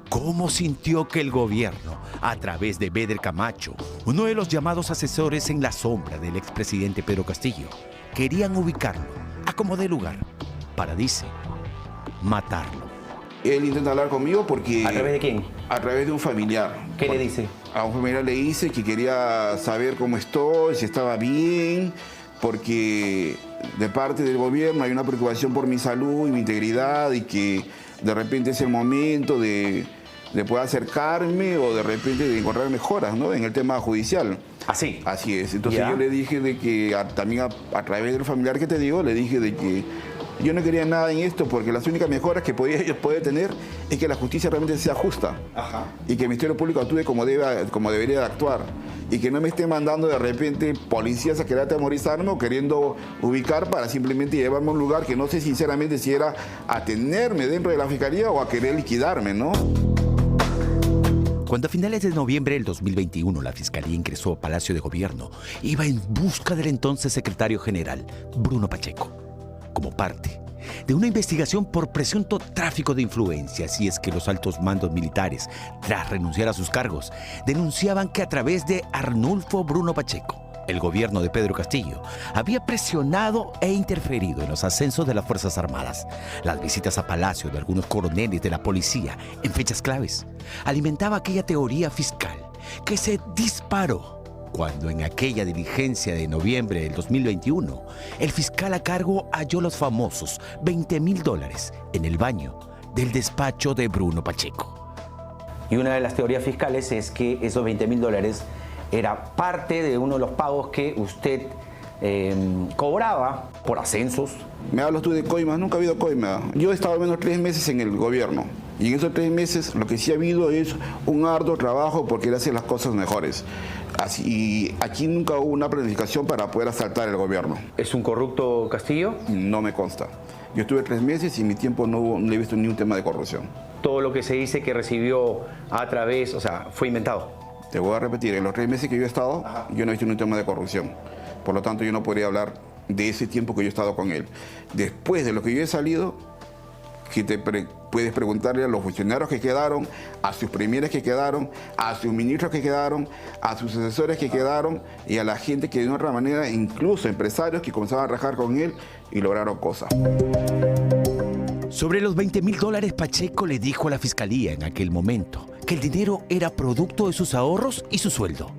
cómo sintió que el gobierno, a través de Beder Camacho, uno de los llamados asesores en la sombra del expresidente Pedro Castillo, querían ubicarlo a como de lugar para, dice, matarlo. Él intenta hablar conmigo porque... ¿A través de quién? A través de un familiar. ¿Qué le dice? A un familiar le dice que quería saber cómo estoy, si estaba bien, porque de parte del gobierno hay una preocupación por mi salud y mi integridad y que de repente es el momento de poder acercarme o de repente de encontrar mejoras, ¿no? En el tema judicial. ¿Así? Así es. Entonces ¿Ya? yo le dije de que también a través del familiar que te digo, le dije de que yo no quería nada en esto porque las únicas mejoras que ellos pueden tener es que la justicia realmente sea justa. Ajá. Y que el Ministerio Público actúe como debería de actuar y que no me esté mandando de repente policías a querer atemorizarme o queriendo ubicar para simplemente llevarme a un lugar que no sé sinceramente si era a tenerme dentro de la fiscalía o a querer liquidarme, ¿no? Cuando a finales de noviembre del 2021 la Fiscalía ingresó a Palacio de Gobierno, iba en busca del entonces secretario general, Bruno Pacheco, como parte de una investigación por presunto tráfico de influencias, y es que los altos mandos militares, tras renunciar a sus cargos, denunciaban que a través de Arnulfo Bruno Pacheco, el gobierno de Pedro Castillo había presionado e interferido en los ascensos de las Fuerzas Armadas. Las visitas a Palacio de algunos coroneles de la policía en fechas claves alimentaba aquella teoría fiscal que se disparó cuando en aquella diligencia de noviembre del 2021 el fiscal a cargo halló los famosos $20,000 en el baño del despacho de Bruno Pacheco. Y una de las teorías fiscales es que esos $20,000 era parte de uno de los pagos que usted cobraba por ascensos. Me hablas tú de coimas, nunca ha habido coima. Yo he estado al menos 3 meses en el gobierno y en esos 3 meses lo que sí ha habido es un arduo trabajo por querer hacer las cosas mejores. Así, aquí nunca hubo una planificación para poder asaltar el gobierno. ¿Es un corrupto Castillo? No me consta. Yo estuve 3 meses y en mi tiempo no he visto ni un tema de corrupción. Todo lo que se dice que recibió a través, o sea, fue inventado. Te voy a repetir, en los 3 meses que yo he estado, yo no he visto un tema de corrupción. Por lo tanto, yo no podría hablar de ese tiempo que yo he estado con él. Después de lo que yo he salido, que puedes preguntarle a los funcionarios que quedaron, a sus premieres que quedaron, a sus ministros que quedaron, a sus asesores que quedaron y a la gente que de una otra manera, incluso empresarios que comenzaban a rajar con él y lograron cosas. Sobre los $20,000, Pacheco le dijo a la Fiscalía en aquel momento que el dinero era producto de sus ahorros y su sueldo.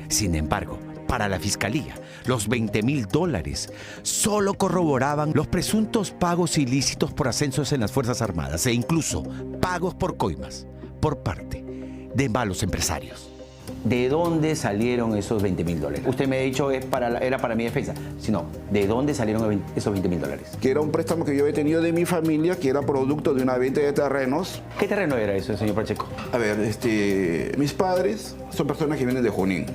Sin embargo, para la Fiscalía, los $20,000 solo corroboraban los presuntos pagos ilícitos por ascensos en las Fuerzas Armadas e incluso pagos por coimas por parte de malos empresarios. ¿De dónde salieron esos $20,000? Usted me ha dicho era para mi defensa. Sino, ¿de dónde salieron esos $20,000? Que era un préstamo que yo he tenido de mi familia, que era producto de una venta de terrenos. ¿Qué terreno era eso, señor Pacheco? A ver, mis padres son personas que vienen de Junín.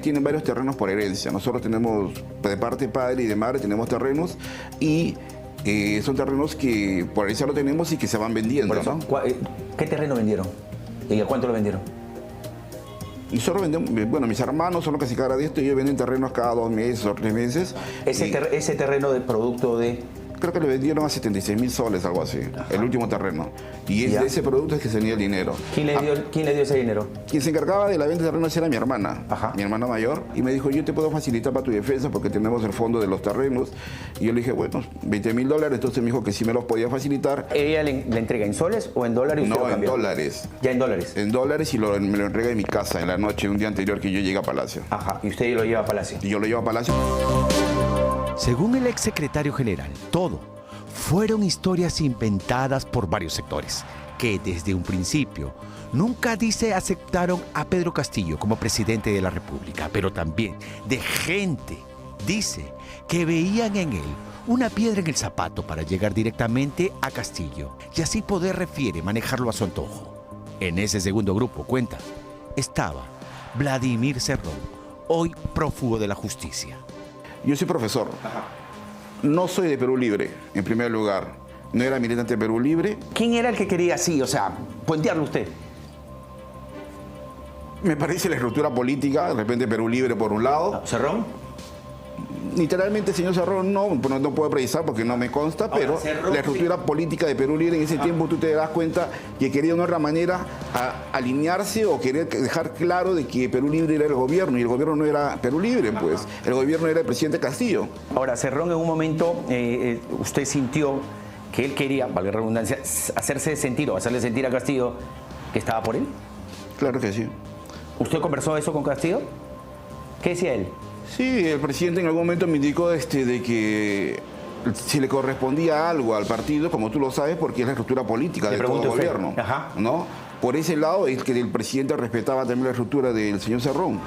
tienen varios terrenos por herencia. Nosotros tenemos, de parte padre y de madre, tenemos terrenos y son terrenos que por herencia lo tenemos y que se van vendiendo. Por eso, ¿no? ¿Qué terreno vendieron? ¿Y a cuánto lo vendieron? Nosotros vendemos, bueno, mis hermanos son los que se encargan de esto y ellos venden terrenos cada 2 meses o 3 meses. Ese terreno de producto de... Creo que le vendieron a 76.000 soles, algo así, el último terreno. Y de ese producto es que se venía el dinero. ¿Quién le dio ese dinero? Quien se encargaba de la venta de terrenos era mi hermana, mi hermana mayor. Y me dijo, yo te puedo facilitar para tu defensa porque tenemos el fondo de los terrenos. Y yo le dije, bueno, $20.000. Entonces me dijo que sí me los podía facilitar. ¿Ella le entrega en soles o en dólares? No, en dólares. ¿Ya en dólares? En dólares y me lo entrega en mi casa en la noche, un día anterior que yo llegue a Palacio. Ajá, ¿y usted lo lleva a Palacio? Y yo lo llevo a Palacio. Según el exsecretario general, todo fueron historias inventadas por varios sectores, que desde un principio nunca dice aceptaron a Pedro Castillo como presidente de la República, pero también de gente dice que veían en él una piedra en el zapato para llegar directamente a Castillo y así poder, refiere, manejarlo a su antojo. En ese segundo grupo, cuenta, estaba Vladimir Cerrón, hoy prófugo de la justicia. Yo soy profesor. No soy de Perú Libre, en primer lugar. No era militante de Perú Libre. ¿Quién era el que quería así, o sea, puentearlo usted? Me parece la estructura política, de repente Perú Libre por un lado. ¿Cerrón? Literalmente, señor Cerrón, no puedo precisar porque no me consta, pero la estructura política de Perú Libre en ese tiempo tú te das cuenta que quería de una otra manera alinearse o querer dejar claro de que Perú Libre era el gobierno y el gobierno no era Perú Libre, pues. El gobierno era el presidente Castillo. Ahora, Cerrón en un momento, usted sintió que él quería, valga la redundancia, hacerle sentir a Castillo que estaba por él. Claro que sí. ¿Usted conversó eso con Castillo? ¿Qué decía él? Sí, el presidente en algún momento me indicó de que si le correspondía algo al partido, como tú lo sabes, porque es la estructura política de todo el gobierno. Ajá. ¿No? Por ese lado es que el presidente respetaba también la estructura del señor Cerrón.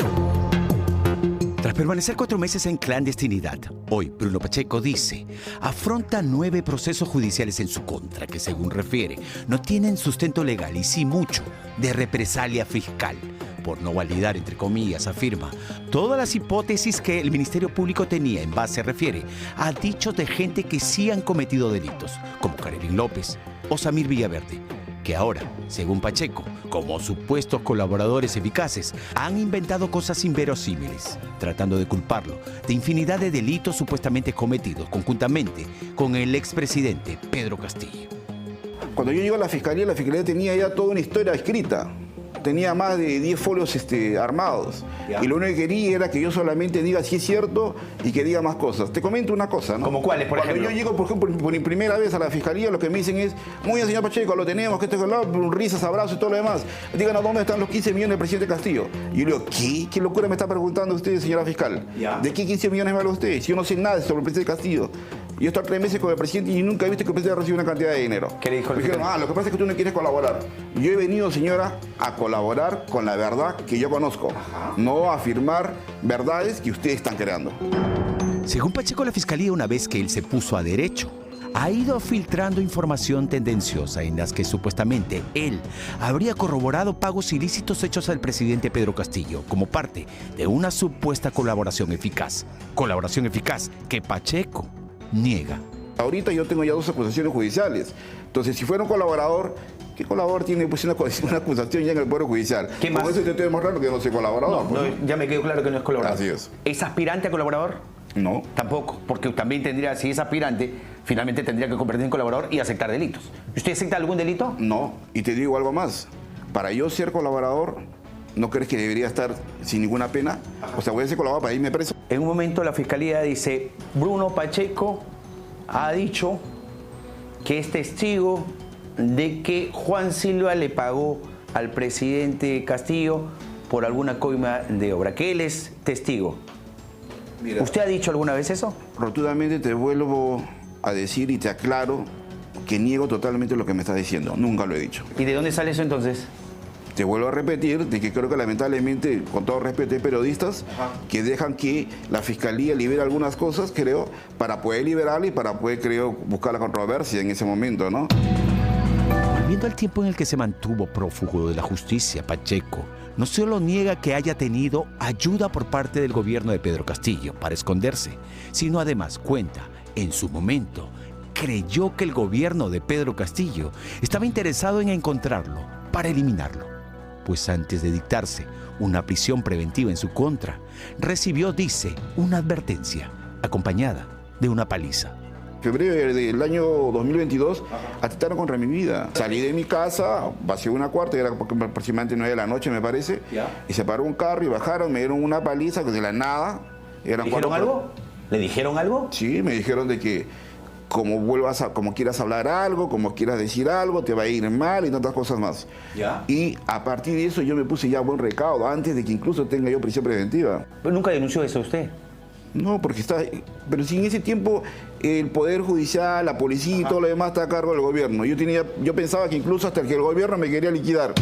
Tras permanecer 4 meses en clandestinidad, hoy Bruno Pacheco dice, afronta 9 procesos judiciales en su contra que, según refiere, no tienen sustento legal y sí mucho de represalia fiscal. Por no validar, entre comillas, afirma, todas las hipótesis que el Ministerio Público tenía en base, refiere, a dichos de gente que sí han cometido delitos, como Karelin López o Samir Villaverde, que ahora, según Pacheco, como supuestos colaboradores eficaces, han inventado cosas inverosímiles, tratando de culparlo de infinidad de delitos supuestamente cometidos conjuntamente con el expresidente Pedro Castillo. Cuando yo llego a la fiscalía tenía ya toda una historia escrita. Tenía más de 10 folios armados. Y lo único que quería era que yo solamente diga si es cierto y que diga más cosas. Te comento una cosa, ¿no? ¿Cómo cuáles, por ejemplo? Cuando yo llego, por ejemplo, por primera vez a la fiscalía, lo que me dicen es, muy bien, señor Pacheco, lo tenemos, que risas, abrazos y todo lo demás. Díganos dónde están los 15 millones del presidente Castillo. Y yo le digo, ¿qué? ¿Qué locura me está preguntando usted, señora fiscal? ¿De qué 15 millones me habla usted? Si yo no sé nada sobre el presidente Castillo. Yo estoy 3 meses con el presidente y nunca he visto que el presidente reciba una cantidad de dinero. ¿Qué le dijo el presidente? Lo que pasa es que tú no quieres colaborar. Yo he venido, señora, a colaborar con la verdad que yo conozco. No a afirmar verdades que ustedes están creando. Según Pacheco, la Fiscalía, una vez que él se puso a derecho, ha ido filtrando información tendenciosa en las que supuestamente él habría corroborado pagos ilícitos hechos al presidente Pedro Castillo como parte de una supuesta colaboración eficaz. Colaboración eficaz que Pacheco niega. Ahorita yo tengo ya 2 acusaciones judiciales. Entonces, si fuera un colaborador, ¿qué colaborador tiene pues una acusación ya en el Poder Judicial? ¿Qué más? Con eso te estoy demostrando que yo no soy colaborador. No, ya me quedó claro que no es colaborador. Así es. ¿Es aspirante a colaborador? No. Tampoco, porque también tendría, si es aspirante, finalmente tendría que convertirse en colaborador y aceptar delitos. ¿Usted acepta algún delito? No. Y te digo algo más. Para yo ser colaborador, ¿no crees que debería estar sin ninguna pena? O sea, voy a ser colaborador para irme preso. En un momento la Fiscalía dice, Bruno Pacheco ha dicho que es testigo de que Juan Silva le pagó al presidente Castillo por alguna coima de obra, que él es testigo. Mira, ¿usted ha dicho alguna vez eso? Rotundamente te vuelvo a decir y te aclaro que niego totalmente lo que me estás diciendo. Nunca lo he dicho. ¿Y de dónde sale eso entonces? Te vuelvo a repetir de que creo que lamentablemente, con todo respeto, hay periodistas que dejan que la Fiscalía libere algunas cosas, creo, para poder liberarla y para poder, creo, buscar la controversia en ese momento, ¿no? Volviendo al tiempo en el que se mantuvo prófugo de la justicia, Pacheco no solo niega que haya tenido ayuda por parte del gobierno de Pedro Castillo para esconderse, sino además cuenta, en su momento, creyó que el gobierno de Pedro Castillo estaba interesado en encontrarlo para eliminarlo, pues antes de dictarse una prisión preventiva en su contra, recibió, dice, una advertencia acompañada de una paliza. En febrero del año 2022 atentaron contra mi vida. Salí de mi casa, vacié una cuarta, era aproximadamente 9 de la noche me parece, y se paró un carro y bajaron, me dieron una paliza que de la nada. ¿Le dijeron algo? ¿Le dijeron algo? Sí, me dijeron de que como quieras hablar algo, como quieras decir algo, te va a ir mal y tantas cosas más. Y a partir de eso yo me puse ya buen recaudo, antes de que incluso tenga yo prisión preventiva. ¿Pero nunca denunció eso usted? No, porque pero si en ese tiempo el Poder Judicial, la policía y todo lo demás está a cargo del gobierno. Yo pensaba que incluso hasta que el gobierno me quería liquidar.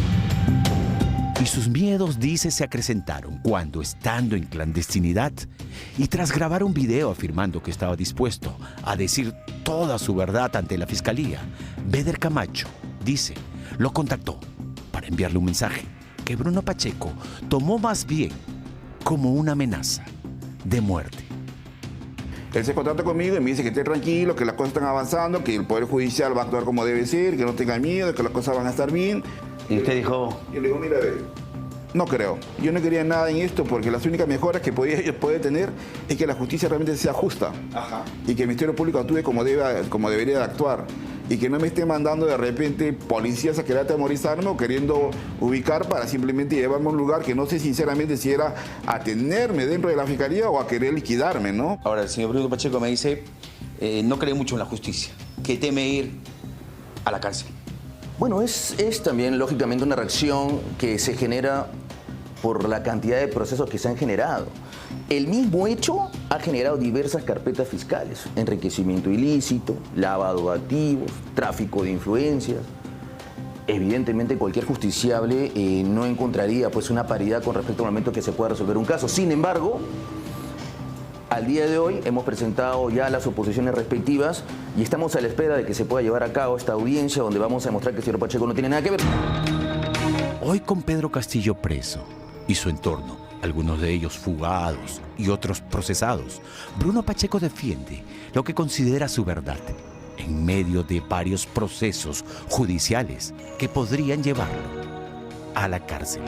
Y sus miedos, dice, se acrecentaron cuando, estando en clandestinidad y tras grabar un video afirmando que estaba dispuesto a decir toda su verdad ante la fiscalía, Beder Camacho, dice, lo contactó para enviarle un mensaje que Bruno Pacheco tomó más bien como una amenaza de muerte. Él se contacta conmigo y me dice que esté tranquilo, que las cosas están avanzando, que el Poder Judicial va a actuar como debe ser, que no tenga miedo, que las cosas van a estar bien. ¿Y usted dijo? Yo le digo, mira, a ver, no creo. Yo no quería nada en esto porque las únicas mejoras que puede tener es que la justicia realmente sea justa. Y que el Ministerio Público actúe como debería de actuar. Y que no me esté mandando de repente policías a querer atemorizarme o queriendo ubicar para simplemente llevarme a un lugar que no sé sinceramente si era a tenerme dentro de la fiscalía o a querer liquidarme, ¿no? Ahora, el señor Bruno Pacheco me dice, no cree mucho en la justicia, que teme ir a la cárcel. Bueno, es también lógicamente una reacción que se genera por la cantidad de procesos que se han generado. El mismo hecho ha generado diversas carpetas fiscales, enriquecimiento ilícito, lavado de activos, tráfico de influencias. Evidentemente cualquier justiciable no encontraría pues una paridad con respecto al momento que se pueda resolver un caso. Sin embargo, al día de hoy hemos presentado ya las oposiciones respectivas y estamos a la espera de que se pueda llevar a cabo esta audiencia donde vamos a demostrar que el señor Pacheco no tiene nada que ver. Hoy con Pedro Castillo preso y su entorno, algunos de ellos fugados y otros procesados, Bruno Pacheco defiende lo que considera su verdad en medio de varios procesos judiciales que podrían llevarlo a la cárcel.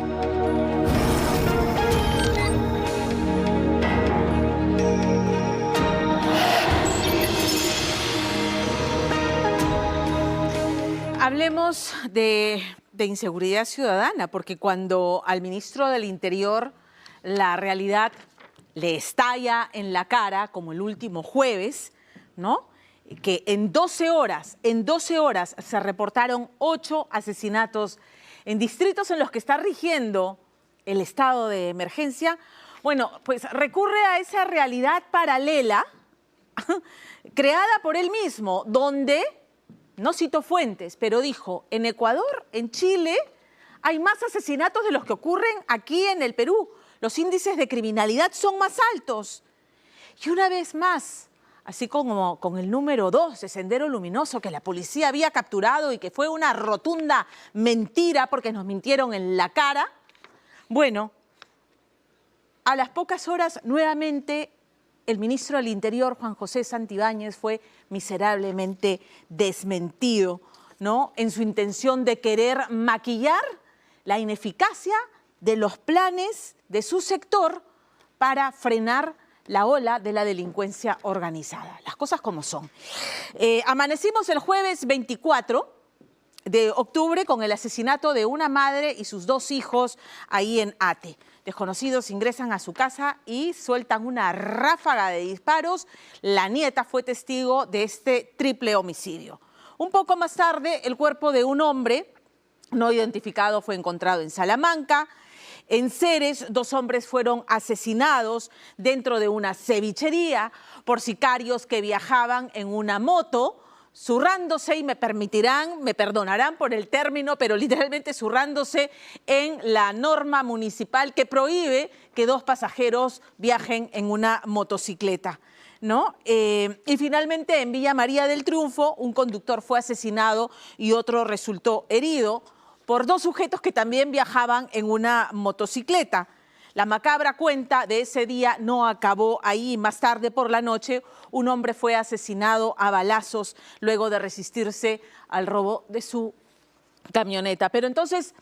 Hablemos de inseguridad ciudadana, porque cuando al ministro del Interior la realidad le estalla en la cara, como el último jueves, ¿no? Que en 12 horas se reportaron 8 asesinatos en distritos en los que está rigiendo el estado de emergencia. Bueno, pues recurre a esa realidad paralela creada por él mismo, donde, no cito fuentes, pero dijo, en Ecuador, en Chile, hay más asesinatos de los que ocurren aquí en el Perú. Los índices de criminalidad son más altos. Y una vez más, así como con el número 2 de Sendero Luminoso, que la policía había capturado y que fue una rotunda mentira porque nos mintieron en la cara, bueno, a las pocas horas nuevamente el ministro del Interior, Juan José Santibáñez, fue miserablemente desmentido, ¿no?, en su intención de querer maquillar la ineficacia de los planes de su sector para frenar la ola de la delincuencia organizada. Las cosas como son. Amanecimos el jueves 24 de octubre con el asesinato de una madre y sus 2 hijos ahí en Ate. Desconocidos ingresan a su casa y sueltan una ráfaga de disparos. La nieta fue testigo de este triple homicidio. Un poco más tarde, el cuerpo de un hombre no identificado fue encontrado en Salamanca. En Ceres, 2 hombres fueron asesinados dentro de una cevichería por sicarios que viajaban en una moto, zurrándose, y me perdonarán por el término, pero literalmente zurrándose en la norma municipal que prohíbe que 2 pasajeros viajen en una motocicleta, ¿no? Y finalmente en Villa María del Triunfo, un conductor fue asesinado y otro resultó herido por 2 sujetos que también viajaban en una motocicleta. La macabra cuenta de ese día no acabó ahí. Más tarde por la noche, un hombre fue asesinado a balazos luego de resistirse al robo de su camioneta. Pero entonces,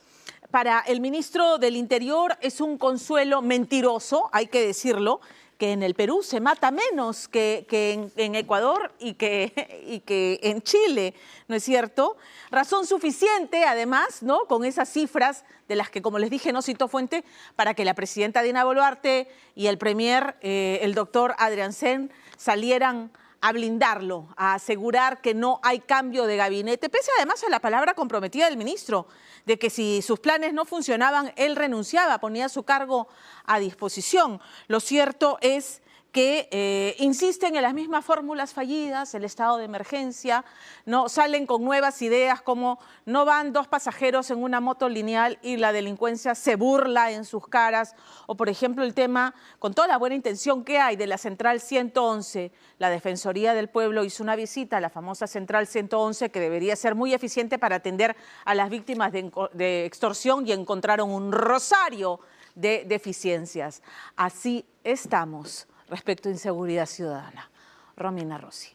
para el ministro del Interior es un consuelo mentiroso, hay que decirlo, que en el Perú se mata menos que en Ecuador y que en Chile, ¿no es cierto? Razón suficiente, además, ¿no?, con esas cifras de las que, como les dije, no citó fuente, para que la presidenta Dina Boluarte y el premier, el doctor Adrián Sen, salieran a blindarlo, a asegurar que no hay cambio de gabinete, pese además a la palabra comprometida del ministro, de que si sus planes no funcionaban, él renunciaba, ponía su cargo a disposición. Lo cierto es que insisten en las mismas fórmulas fallidas, el estado de emergencia, no salen con nuevas ideas como no van 2 pasajeros en una moto lineal y la delincuencia se burla en sus caras, o por ejemplo el tema, con toda la buena intención que hay, de la Central 111. La Defensoría del Pueblo hizo una visita a la famosa Central 111 que debería ser muy eficiente para atender a las víctimas de extorsión y encontraron un rosario de deficiencias. Así estamos respecto a inseguridad ciudadana. Romina Rossi.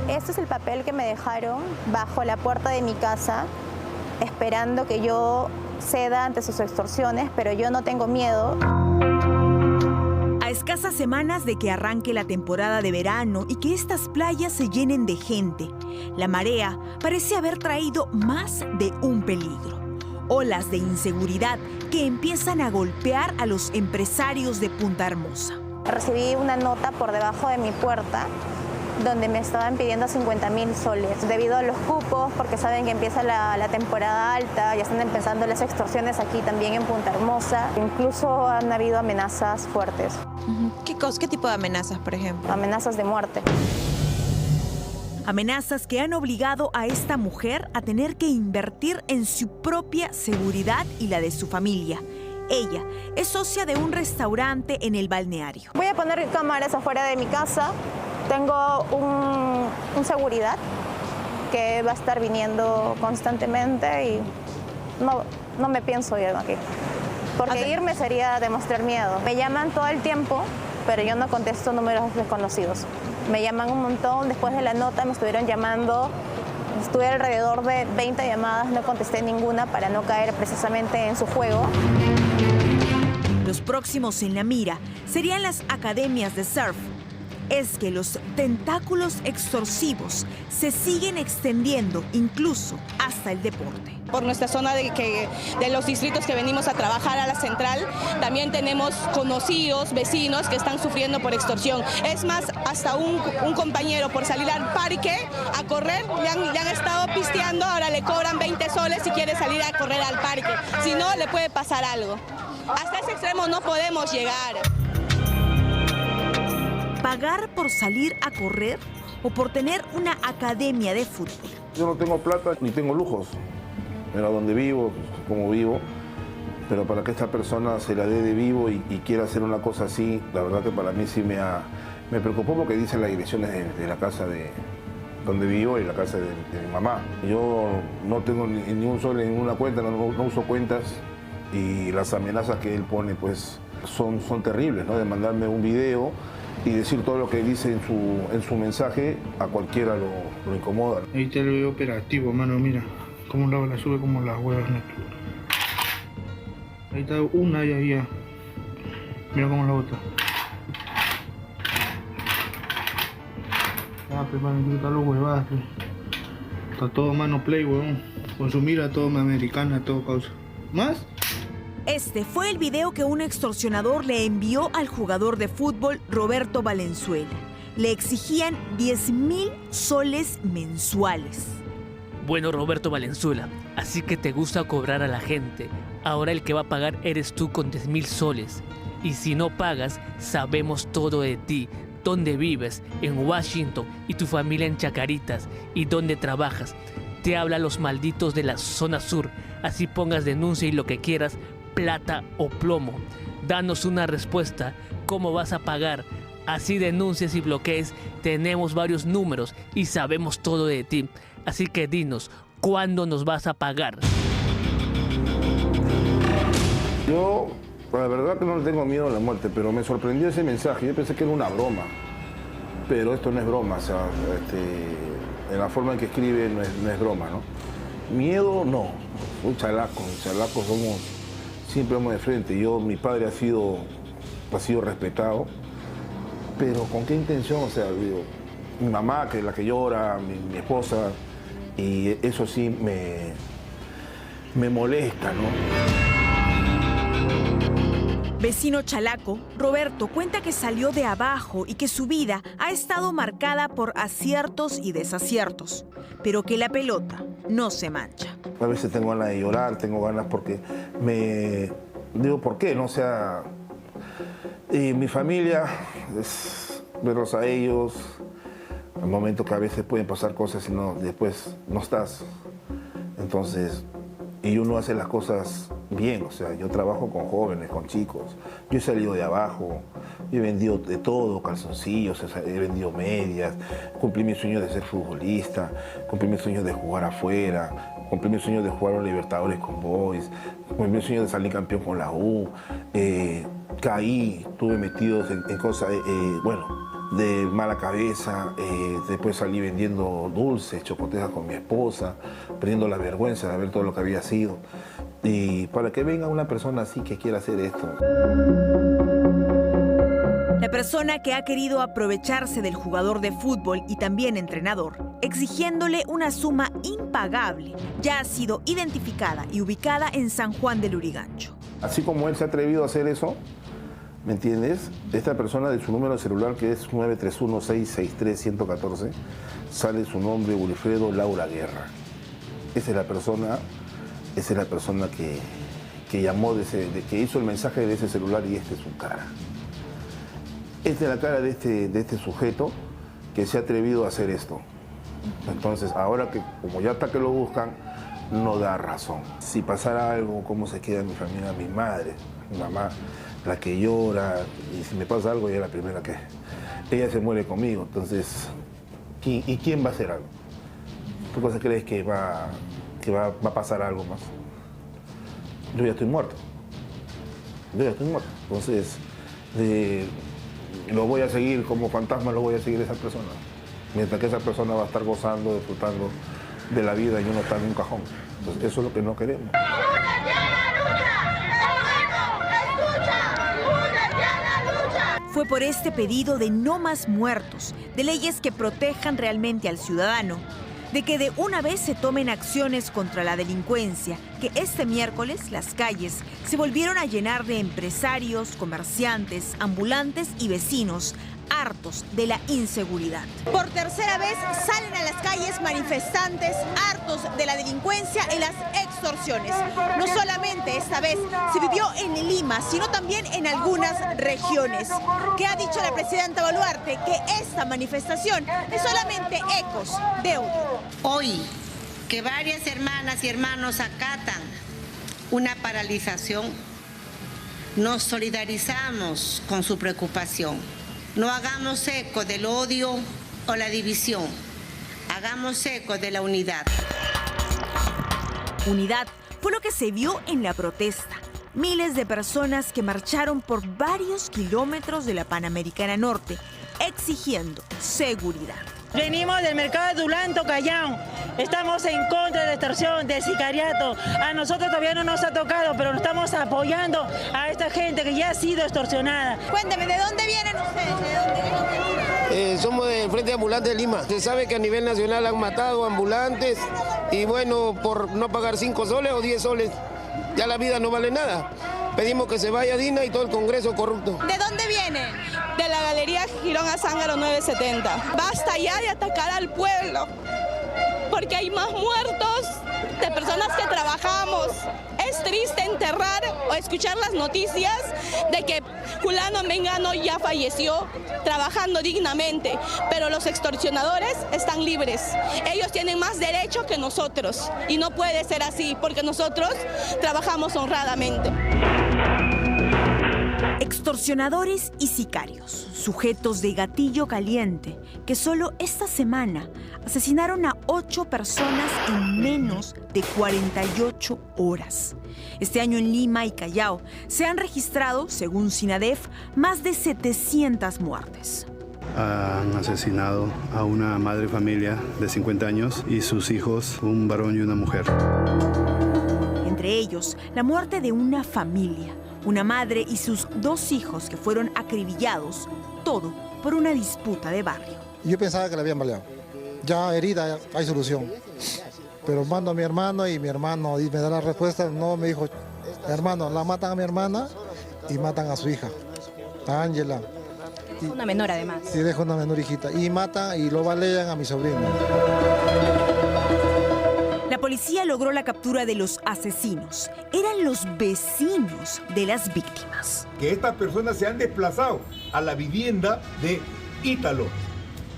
Este es el papel que me dejaron bajo la puerta de mi casa, esperando que yo ceda ante sus extorsiones, pero yo no tengo miedo. A escasas semanas de que arranque la temporada de verano y que estas playas se llenen de gente, la marea parece haber traído más de un peligro. Olas de inseguridad que empiezan a golpear a los empresarios de Punta Hermosa. Recibí una nota por debajo de mi puerta donde me estaban pidiendo 50.000 soles debido a los cupos, porque saben que empieza la temporada alta, ya están empezando las extorsiones aquí también en Punta Hermosa. Incluso han habido amenazas fuertes. ¿Qué tipo de amenazas, por ejemplo? Amenazas de muerte. Amenazas que han obligado a esta mujer a tener que invertir en su propia seguridad y la de su familia. Ella es socia de un restaurante en el balneario. Voy a poner cámaras afuera de mi casa. Tengo un seguridad que va a estar viniendo constantemente y no me pienso ir de aquí. Porque irme sería demostrar miedo. Me llaman todo el tiempo, pero yo no contesto números desconocidos. Me llaman un montón, después de la nota me estuvieron llamando, estuve alrededor de 20 llamadas, no contesté ninguna para no caer precisamente en su juego. Los próximos en la mira serían las academias de surf. Es que los tentáculos extorsivos se siguen extendiendo incluso hasta el deporte. Por nuestra zona de los distritos que venimos a trabajar a la central, también tenemos conocidos, vecinos que están sufriendo por extorsión. Es más, hasta un compañero por salir al parque a correr, le han estado pisteando, ahora le cobran 20 soles si quiere salir a correr al parque. Si no, le puede pasar algo. Hasta ese extremo no podemos llegar. ¿Pagar por salir a correr o por tener una academia de fútbol? Yo no tengo plata ni tengo lujos. Pero donde vivo, como vivo, pero para que esta persona se la dé de vivo y quiera hacer una cosa así, la verdad que para mí sí me preocupó, porque dicen las direcciones de la casa de donde vivo y la casa de mi mamá. Yo no tengo ni un sol en ninguna cuenta, no uso cuentas, y las amenazas que él pone pues son terribles, ¿no? De mandarme un video y decir todo lo que dice en su mensaje, a cualquiera lo incomoda. Ahí está el video operativo, mano, mira cómo la sube como las huevas, neto. Ahí está una y ahí ya. Mira cómo la bota. Pues mano, está los huevadas, pues. Está todo mano play, huevón. Consumir a todo americana, a todo causa. ¿Más? Este fue el video que un extorsionador le envió al jugador de fútbol Roberto Valenzuela. Le exigían 10.000 soles mensuales. Bueno, Roberto Valenzuela, así que te gusta cobrar a la gente. Ahora el que va a pagar eres tú con 10.000 soles. Y si no pagas, sabemos todo de ti. Dónde vives, en Washington, y tu familia en Chacaritas, y dónde trabajas. Te hablan los malditos de la zona sur. Así pongas denuncia y lo que quieras, plata o plomo. Danos una respuesta. ¿Cómo vas a pagar? Así denuncies y bloquees, tenemos varios números y sabemos todo de ti. Así que dinos, ¿cuándo nos vas a pagar? Yo, la verdad que no le tengo miedo a la muerte, pero me sorprendió ese mensaje. Yo pensé que era una broma, pero esto no es broma, o sea, en la forma en que escribe no es broma, ¿no? Miedo, no. Soy chalaco, somos, siempre vamos de frente. Mi padre ha sido respetado, pero ¿con qué intención? O sea, digo, mi mamá, que es la que llora, mi esposa, y eso sí me molesta, ¿no? Vecino chalaco, Roberto cuenta que salió de abajo y que su vida ha estado marcada por aciertos y desaciertos, pero que la pelota no se mancha. A veces tengo ganas de llorar, tengo ganas porque digo, ¿por qué? No, o sea, mi familia, es verlos a ellos, al momento que a veces pueden pasar cosas y después no estás. Entonces, y uno hace las cosas bien, o sea, yo trabajo con jóvenes, con chicos, yo he salido de abajo, he vendido de todo, calzoncillos, he vendido medias, cumplí mi sueño de ser futbolista, cumplí mi sueño de jugar afuera, cumplí mi sueño de jugar a los Libertadores con Boys, cumplí mi sueño de salir campeón con la U, caí, estuve metido en cosas, de mala cabeza, después salí vendiendo dulces, chocotejas con mi esposa, perdiendo la vergüenza de ver todo lo que había sido. Y para que venga una persona así que quiera hacer esto. La persona que ha querido aprovecharse del jugador de fútbol y también entrenador, exigiéndole una suma impagable, ya ha sido identificada y ubicada en San Juan del Lurigancho. Así como él se ha atrevido a hacer eso, ¿me entiendes? Esta persona de su número de celular, que es 931-663-114, sale su nombre, Wilfredo Laura Guerra. Esa es la persona que llamó, que hizo el mensaje de ese celular, y esta es su cara. Esta es la cara de este sujeto que se ha atrevido a hacer esto. Entonces, ahora que como ya está que lo buscan, no da razón. Si pasara algo, ¿cómo se queda mi familia? Mi madre, mi mamá, la que llora, y si me pasa algo, ella es la primera que... Ella se muere conmigo, entonces... ¿Y quién va a hacer algo? ¿Tú cosa crees que va a pasar algo más? Yo ya estoy muerto. Entonces, lo voy a seguir como fantasma, lo voy a seguir esa persona. Mientras que esa persona va a estar gozando, disfrutando de la vida y uno está en un cajón. Entonces, eso es lo que no queremos. Fue por este pedido de no más muertos, de leyes que protejan realmente al ciudadano, de que de una vez se tomen acciones contra la delincuencia, que este miércoles las calles se volvieron a llenar de empresarios, comerciantes, ambulantes y vecinos, hartos de la inseguridad. Por tercera vez salen a las calles manifestantes hartos de la delincuencia y las extorsiones. No solamente esta vez se vivió en Lima, sino también en algunas regiones. ¿Qué ha dicho la presidenta Boluarte? Que esta manifestación es solamente ecos de odio. Hoy, que varias hermanas y hermanos acatan una paralización, nos solidarizamos con su preocupación. No hagamos eco del odio o la división, hagamos eco de la unidad. Unidad fue lo que se vio en la protesta. Miles de personas que marcharon por varios kilómetros de la Panamericana Norte, exigiendo seguridad. Venimos del mercado de Dulanto, Callao. Estamos en contra de la extorsión, del sicariato. A nosotros todavía no nos ha tocado, pero estamos apoyando a esta gente que ya ha sido extorsionada. Cuéntame, ¿de dónde vienen ustedes? Somos del Frente Ambulante de Lima. Se sabe que a nivel nacional han matado ambulantes y bueno, por no pagar 5 soles o 10 soles, ya la vida no vale nada. Pedimos que se vaya Dina y todo el Congreso corrupto. ¿De dónde vienen? De la Galería Girón a Zángaro 970. Basta ya de atacar al pueblo, porque hay más muertos de personas que trabajamos. Es triste enterrar o escuchar las noticias de que fulano mengano ya falleció trabajando dignamente, pero los extorsionadores están libres. Ellos tienen más derecho que nosotros y no puede ser así porque nosotros trabajamos honradamente. Extorsionadores y sicarios, sujetos de gatillo caliente, que solo esta semana asesinaron a 8 personas en menos de 48 horas. Este año en Lima y Callao se han registrado, según SINADEF, más de 700 muertes. Han asesinado a una madre de familia de 50 años y sus hijos, un varón y una mujer. Entre ellos, la muerte de una familia, una madre y sus 2 hijos que fueron acribillados, todo por una disputa de barrio. Yo pensaba que la habían baleado. Ya herida, hay solución. Pero mando a mi hermano y mi hermano y me da la respuesta, no, me dijo, hermano, la matan a mi hermana y matan a su hija, a Ángela. Una menor además. Sí, dejo una menor hijita. Y matan y lo balean a mi sobrino. La policía logró la captura de los asesinos. Eran los vecinos de las víctimas. Que estas personas se han desplazado a la vivienda de Ítalo,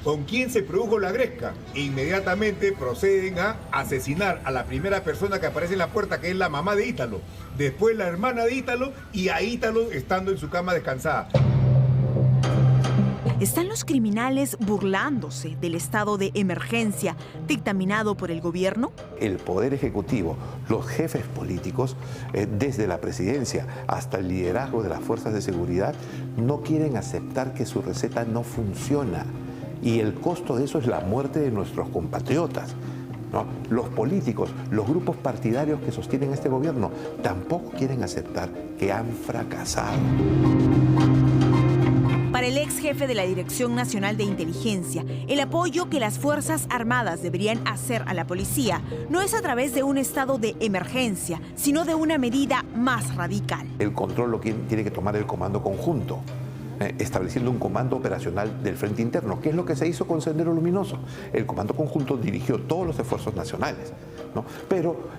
con quien se produjo la gresca, e inmediatamente proceden a asesinar a la primera persona que aparece en la puerta, que es la mamá de Ítalo, después la hermana de Ítalo y a Ítalo estando en su cama descansada. ¿Están los criminales burlándose del estado de emergencia dictaminado por el gobierno? El Poder Ejecutivo, los jefes políticos, desde la presidencia hasta el liderazgo de las fuerzas de seguridad, no quieren aceptar que su receta no funciona. Y el costo de eso es la muerte de nuestros compatriotas, ¿no? Los políticos, los grupos partidarios que sostienen este gobierno, tampoco quieren aceptar que han fracasado. Para el ex jefe de la Dirección Nacional de Inteligencia, el apoyo que las Fuerzas Armadas deberían hacer a la policía no es a través de un estado de emergencia, sino de una medida más radical. El control lo tiene que tomar el Comando Conjunto, estableciendo un comando operacional del Frente Interno, que es lo que se hizo con Sendero Luminoso. El Comando Conjunto dirigió todos los esfuerzos nacionales, ¿no? Pero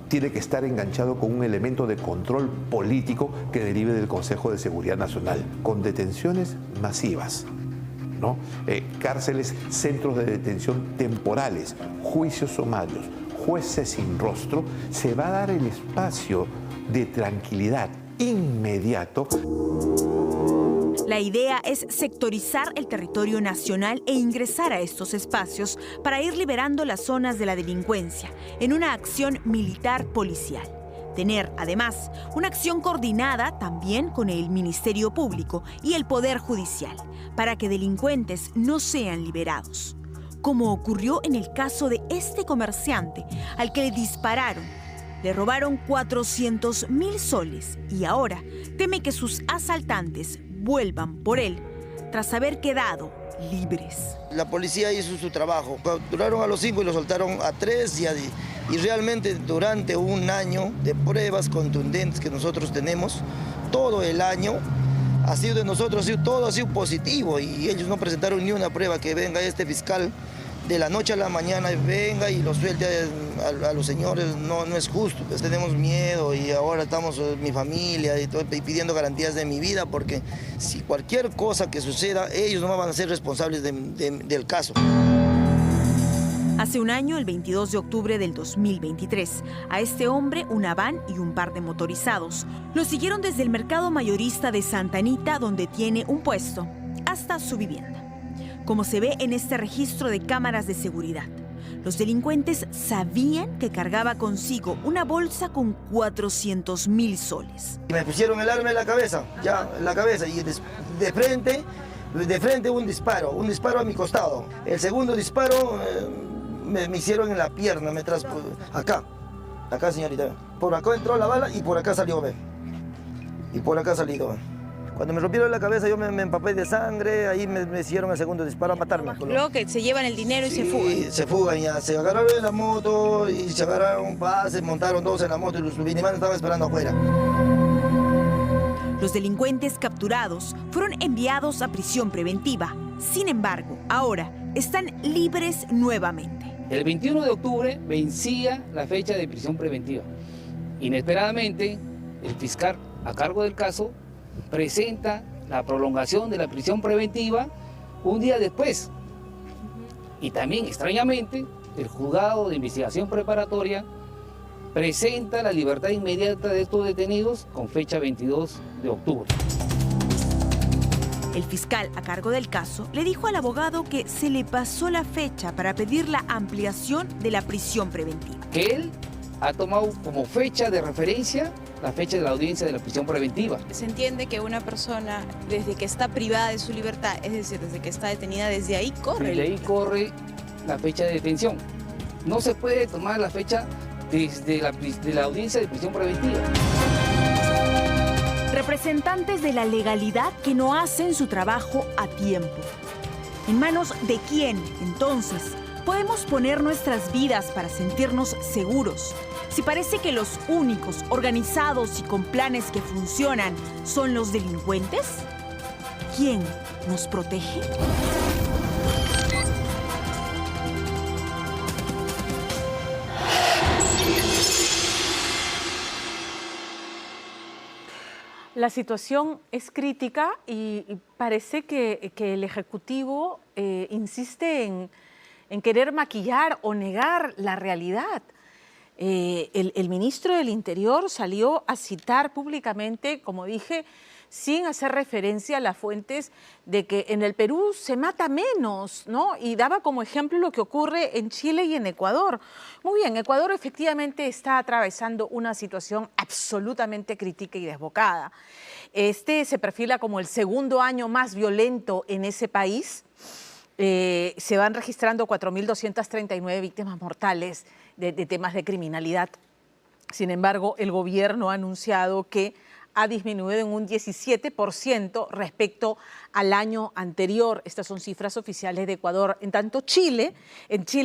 tiene que estar enganchado con un elemento de control político que derive del Consejo de Seguridad Nacional, con detenciones masivas, ¿no? Cárceles, centros de detención temporales, juicios sumarios, jueces sin rostro. Se va a dar el espacio de tranquilidad inmediato. La idea es sectorizar el territorio nacional e ingresar a estos espacios para ir liberando las zonas de la delincuencia en una acción militar policial. Tener, además, una acción coordinada también con el Ministerio Público y el Poder Judicial para que delincuentes no sean liberados. Como ocurrió en el caso de este comerciante al que le dispararon. Le robaron 400.000 soles y ahora teme que sus asaltantes vuelvan por él tras haber quedado libres. La policía hizo su trabajo, capturaron a los 5 y los soltaron a 3 y realmente durante un año de pruebas contundentes que nosotros tenemos, todo el año ha sido de nosotros, todo ha sido positivo y ellos no presentaron ni una prueba. Que venga este fiscal de la noche a la mañana, venga y lo suelte a los señores, no es justo. Pues tenemos miedo y ahora estamos mi familia y pidiendo garantías de mi vida, porque si cualquier cosa que suceda, ellos no van a ser responsables del caso. Hace un año, el 22 de octubre del 2023, a este hombre una van y un par de motorizados lo siguieron desde el mercado mayorista de Santa Anita, donde tiene un puesto, hasta su vivienda. Como se ve en este registro de cámaras de seguridad, los delincuentes sabían que cargaba consigo una bolsa con 400.000 soles. Me pusieron el arma en la cabeza, y de frente un disparo a mi costado. El segundo disparo me hicieron en la pierna, acá señorita. Por acá entró la bala y por acá salió, y por acá salió. Cuando me rompieron la cabeza yo me empapé de sangre, ahí me hicieron el segundo disparo a matarme. Luego que se llevan el dinero y se fugan. Sí, se fugan ya, se agarraron en la moto y se agarraron, se montaron todos en la moto y los minimanes estaban esperando afuera. Los delincuentes capturados fueron enviados a prisión preventiva. Sin embargo, ahora están libres nuevamente. El 21 de octubre vencía la fecha de prisión preventiva. Inesperadamente, el fiscal a cargo del caso presenta la prolongación de la prisión preventiva un día después. Y también, extrañamente, el juzgado de investigación preparatoria presenta la libertad inmediata de estos detenidos con fecha 22 de octubre. El fiscal a cargo del caso le dijo al abogado que se le pasó la fecha para pedir la ampliación de la prisión preventiva. Que él ha tomado como fecha de referencia la fecha de la audiencia de la prisión preventiva. Se entiende que una persona, desde que está privada de su libertad, es decir, desde que está detenida, desde ahí corre. Desde ahí corre la fecha de detención. No se puede tomar la fecha desde la audiencia de prisión preventiva. Representantes de la legalidad que no hacen su trabajo a tiempo. ¿En manos de quién, entonces, podemos poner nuestras vidas para sentirnos seguros? Si parece que los únicos organizados y con planes que funcionan son los delincuentes, ¿quién nos protege? La situación es crítica y parece que el Ejecutivo insiste en querer maquillar o negar la realidad. El ministro del Interior salió a citar públicamente, como dije, sin hacer referencia a las fuentes de que en el Perú se mata menos, ¿no? Y daba como ejemplo lo que ocurre en Chile y en Ecuador. Muy bien, Ecuador efectivamente está atravesando una situación absolutamente crítica y desbocada. Este se perfila como el segundo año más violento en ese país. Se van registrando 4.239 víctimas mortales de temas de criminalidad. Sin embargo, el gobierno ha anunciado que ha disminuido en un 17% respecto al año anterior. Estas son cifras oficiales de Ecuador. En tanto, en Chile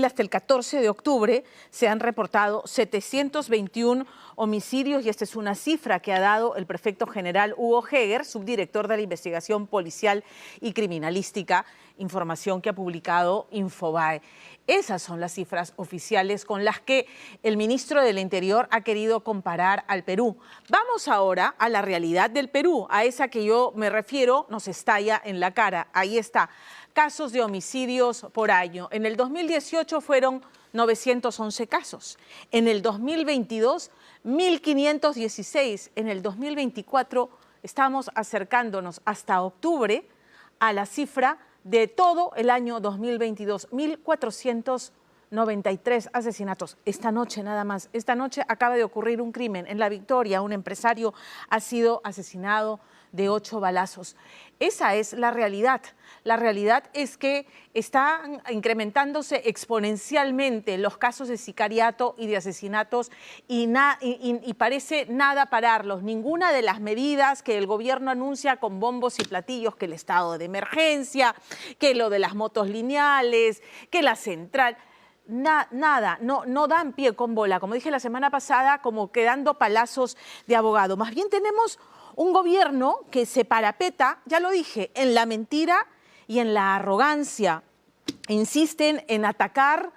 hasta el 14 de octubre se han reportado 721 homicidios y esta es una cifra que ha dado el prefecto general Hugo Heger, subdirector de la investigación policial y criminalística, información que ha publicado Infobae. Esas son las cifras oficiales con las que el ministro del Interior ha querido comparar al Perú. Vamos ahora a la realidad del Perú, a esa que yo me refiero, nos estalla en la cara. Ahí está, casos de homicidios por año. En el 2018 fueron 911 casos. En el 2022, 1.516. En el 2024 estamos acercándonos hasta octubre a la cifra de todo el año 2022, 1.493 asesinatos. Esta noche nada más, esta noche acaba de ocurrir un crimen en La Victoria, un empresario ha sido asesinado de 8 balazos. Esa es la realidad. La realidad es que están incrementándose exponencialmente los casos de sicariato y de asesinatos y parece nada pararlos. Ninguna de las medidas que el gobierno anuncia con bombos y platillos, que el estado de emergencia, que lo de las motos lineales, que la central... Nada, no dan pie con bola, como dije la semana pasada, como quedando palazos de abogado. Más bien tenemos un gobierno que se parapeta, ya lo dije, en la mentira y en la arrogancia. Insisten en atacar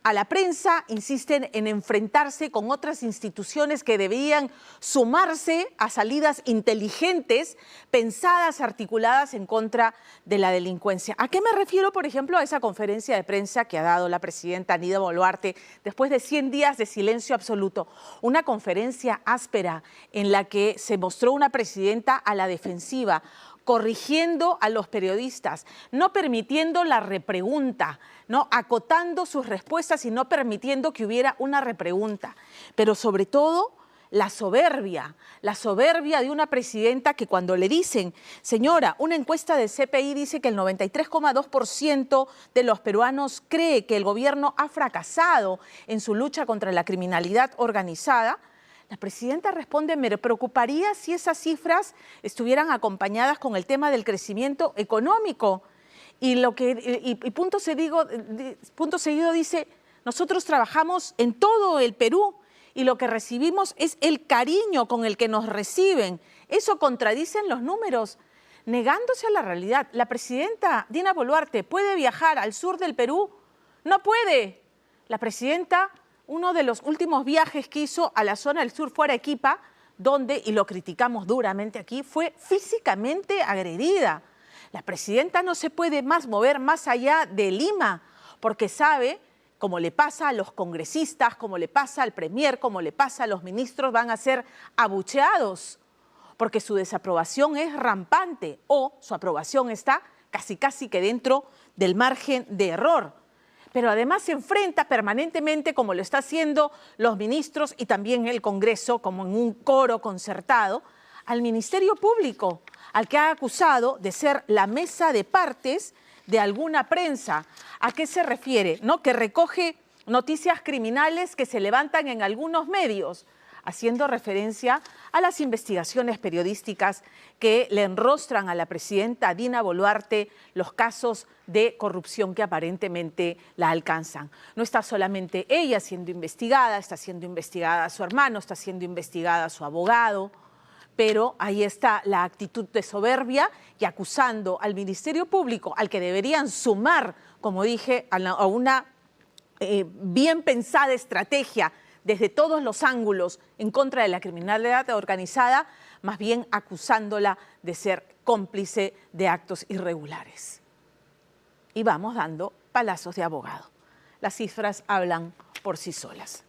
a la prensa, insisten en enfrentarse con otras instituciones que deberían sumarse a salidas inteligentes, pensadas, articuladas en contra de la delincuencia. ¿A qué me refiero, por ejemplo, a esa conferencia de prensa que ha dado la presidenta Aníbal Boluarte después de 100 días de silencio absoluto? Una conferencia áspera en la que se mostró una presidenta a la defensiva, corrigiendo a los periodistas, no permitiendo la repregunta, no acotando sus respuestas y no permitiendo que hubiera una repregunta. Pero sobre todo, la soberbia de una presidenta que cuando le dicen, señora, una encuesta de CPI dice que el 93,2% de los peruanos cree que el gobierno ha fracasado en su lucha contra la criminalidad organizada, la presidenta responde, me preocuparía si esas cifras estuvieran acompañadas con el tema del crecimiento económico. Y punto seguido dice, nosotros trabajamos en todo el Perú y lo que recibimos es el cariño con el que nos reciben. Eso contradicen los números, negándose a la realidad. La presidenta Dina Boluarte puede viajar al sur del Perú, no puede. La presidenta... Uno de los últimos viajes que hizo a la zona del sur fue a Arequipa, donde, y lo criticamos duramente aquí, fue físicamente agredida. La presidenta no se puede más mover más allá de Lima, porque sabe como le pasa a los congresistas, como le pasa al premier, como le pasa a los ministros, van a ser abucheados porque su desaprobación es rampante o su aprobación está casi que dentro del margen de error. Pero además se enfrenta permanentemente, como lo está haciendo los ministros y también el Congreso, como en un coro concertado, al Ministerio Público, al que ha acusado de ser la mesa de partes de alguna prensa. ¿A qué se refiere? ¿No? Que recoge noticias criminales que se levantan en algunos medios, haciendo referencia a las investigaciones periodísticas que le enrostran a la presidenta Dina Boluarte los casos de corrupción que aparentemente la alcanzan. No está solamente ella siendo investigada, está siendo investigada su hermano, está siendo investigada su abogado, pero ahí está la actitud de soberbia y acusando al Ministerio Público, al que deberían sumar, como dije, a una bien pensada estrategia desde todos los ángulos en contra de la criminalidad organizada, más bien acusándola de ser cómplice de actos irregulares. Y vamos dando palazos de abogado. Las cifras hablan por sí solas.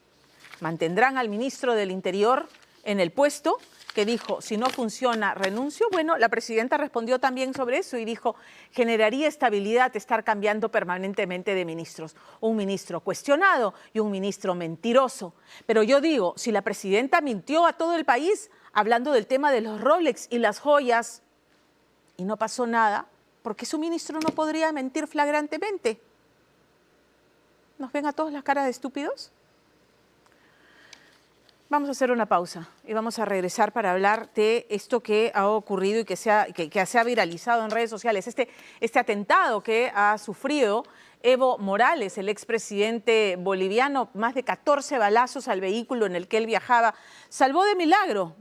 Mantendrán al ministro del Interior en el puesto, que dijo, si no funciona, renuncio. Bueno, la presidenta respondió también sobre eso y dijo, generaría estabilidad estar cambiando permanentemente de ministros. Un ministro cuestionado y un ministro mentiroso. Pero yo digo, si la presidenta mintió a todo el país hablando del tema de los Rolex y las joyas y no pasó nada, ¿por qué su ministro no podría mentir flagrantemente? ¿Nos ven a todos las caras de estúpidos? Vamos a hacer una pausa y vamos a regresar para hablar de esto que ha ocurrido y que se ha viralizado en redes sociales. Este atentado que ha sufrido Evo Morales, el expresidente boliviano, más de 14 balazos al vehículo en el que él viajaba. Salvó de milagro,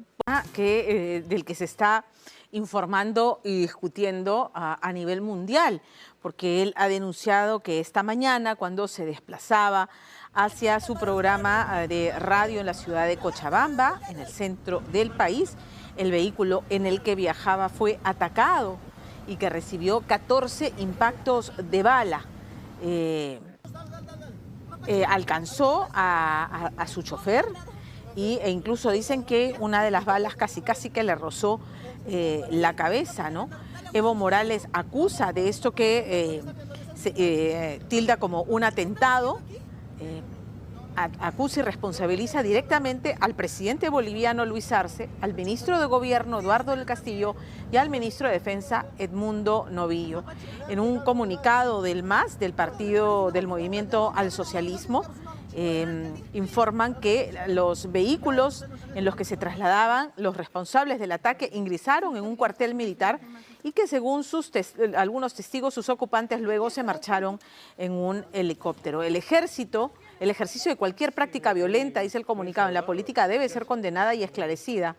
del que se está informando y discutiendo a nivel mundial, porque él ha denunciado que esta mañana, cuando se desplazaba hacia su programa de radio en la ciudad de Cochabamba, en el centro del país, el vehículo en el que viajaba fue atacado y que recibió 14 impactos de bala. Alcanzó a su chofer e incluso dicen que una de las balas casi que le rozó la cabeza, ¿no? Evo Morales acusa de esto que tilda como un atentado, acusa y responsabiliza directamente al presidente boliviano Luis Arce, al ministro de Gobierno Eduardo del Castillo y al ministro de Defensa Edmundo Novillo. En un comunicado del MAS, del partido del Movimiento al Socialismo, informan que los vehículos en los que se trasladaban los responsables del ataque ingresaron en un cuartel militar y que según algunos testigos, sus ocupantes luego se marcharon en un helicóptero. El ejercicio de cualquier práctica violenta, dice el comunicado, en la política debe ser condenada y esclarecida.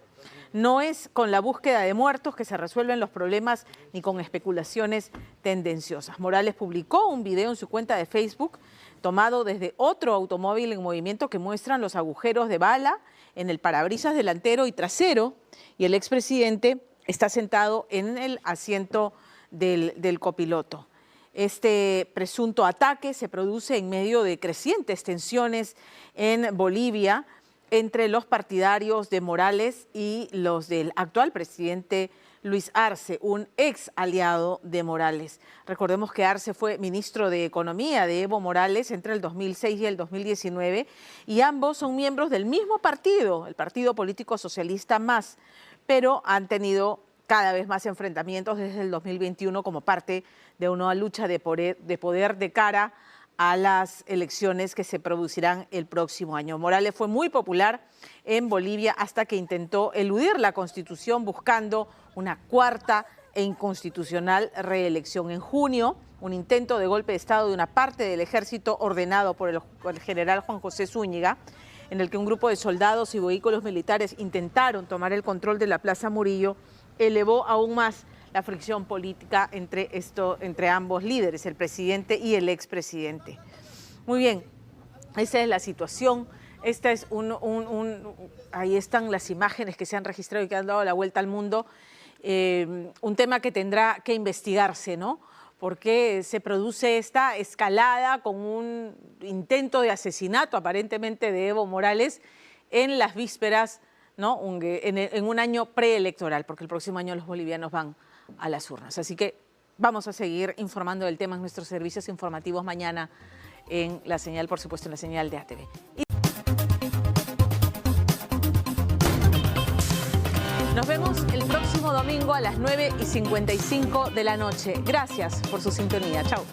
No es con la búsqueda de muertos que se resuelven los problemas ni con especulaciones tendenciosas. Morales publicó un video en su cuenta de Facebook tomado desde otro automóvil en movimiento que muestran los agujeros de bala en el parabrisas delantero y trasero, y el expresidente está sentado en el asiento del copiloto. Este presunto ataque se produce en medio de crecientes tensiones en Bolivia entre los partidarios de Morales y los del actual presidente Luis Arce, un ex aliado de Morales. Recordemos que Arce fue ministro de Economía de Evo Morales entre el 2006 y el 2019 y ambos son miembros del mismo partido, el Partido Político Socialista MAS, pero han tenido cada vez más enfrentamientos desde el 2021 como parte de una lucha de poder de cara a las elecciones que se producirán el próximo año. Morales fue muy popular en Bolivia hasta que intentó eludir la Constitución buscando una cuarta e inconstitucional reelección. En junio, un intento de golpe de Estado de una parte del ejército ordenado por el general Juan José Zúñiga, en el que un grupo de soldados y vehículos militares intentaron tomar el control de la Plaza Murillo, elevó aún más la fricción política entre ambos líderes, el presidente y el expresidente. Muy bien, esa es la situación. Esta es ahí están las imágenes que se han registrado y que han dado la vuelta al mundo. Un tema que tendrá que investigarse, ¿no? por qué se produce esta escalada con un intento de asesinato aparentemente de Evo Morales en las vísperas, ¿no? en un año preelectoral, porque el próximo año los bolivianos van a las urnas. Así que vamos a seguir informando del tema en nuestros servicios informativos mañana en la señal, por supuesto, en la señal de ATV. Nos vemos el próximo domingo a las 9:55 de la noche. Gracias por su sintonía. Chao.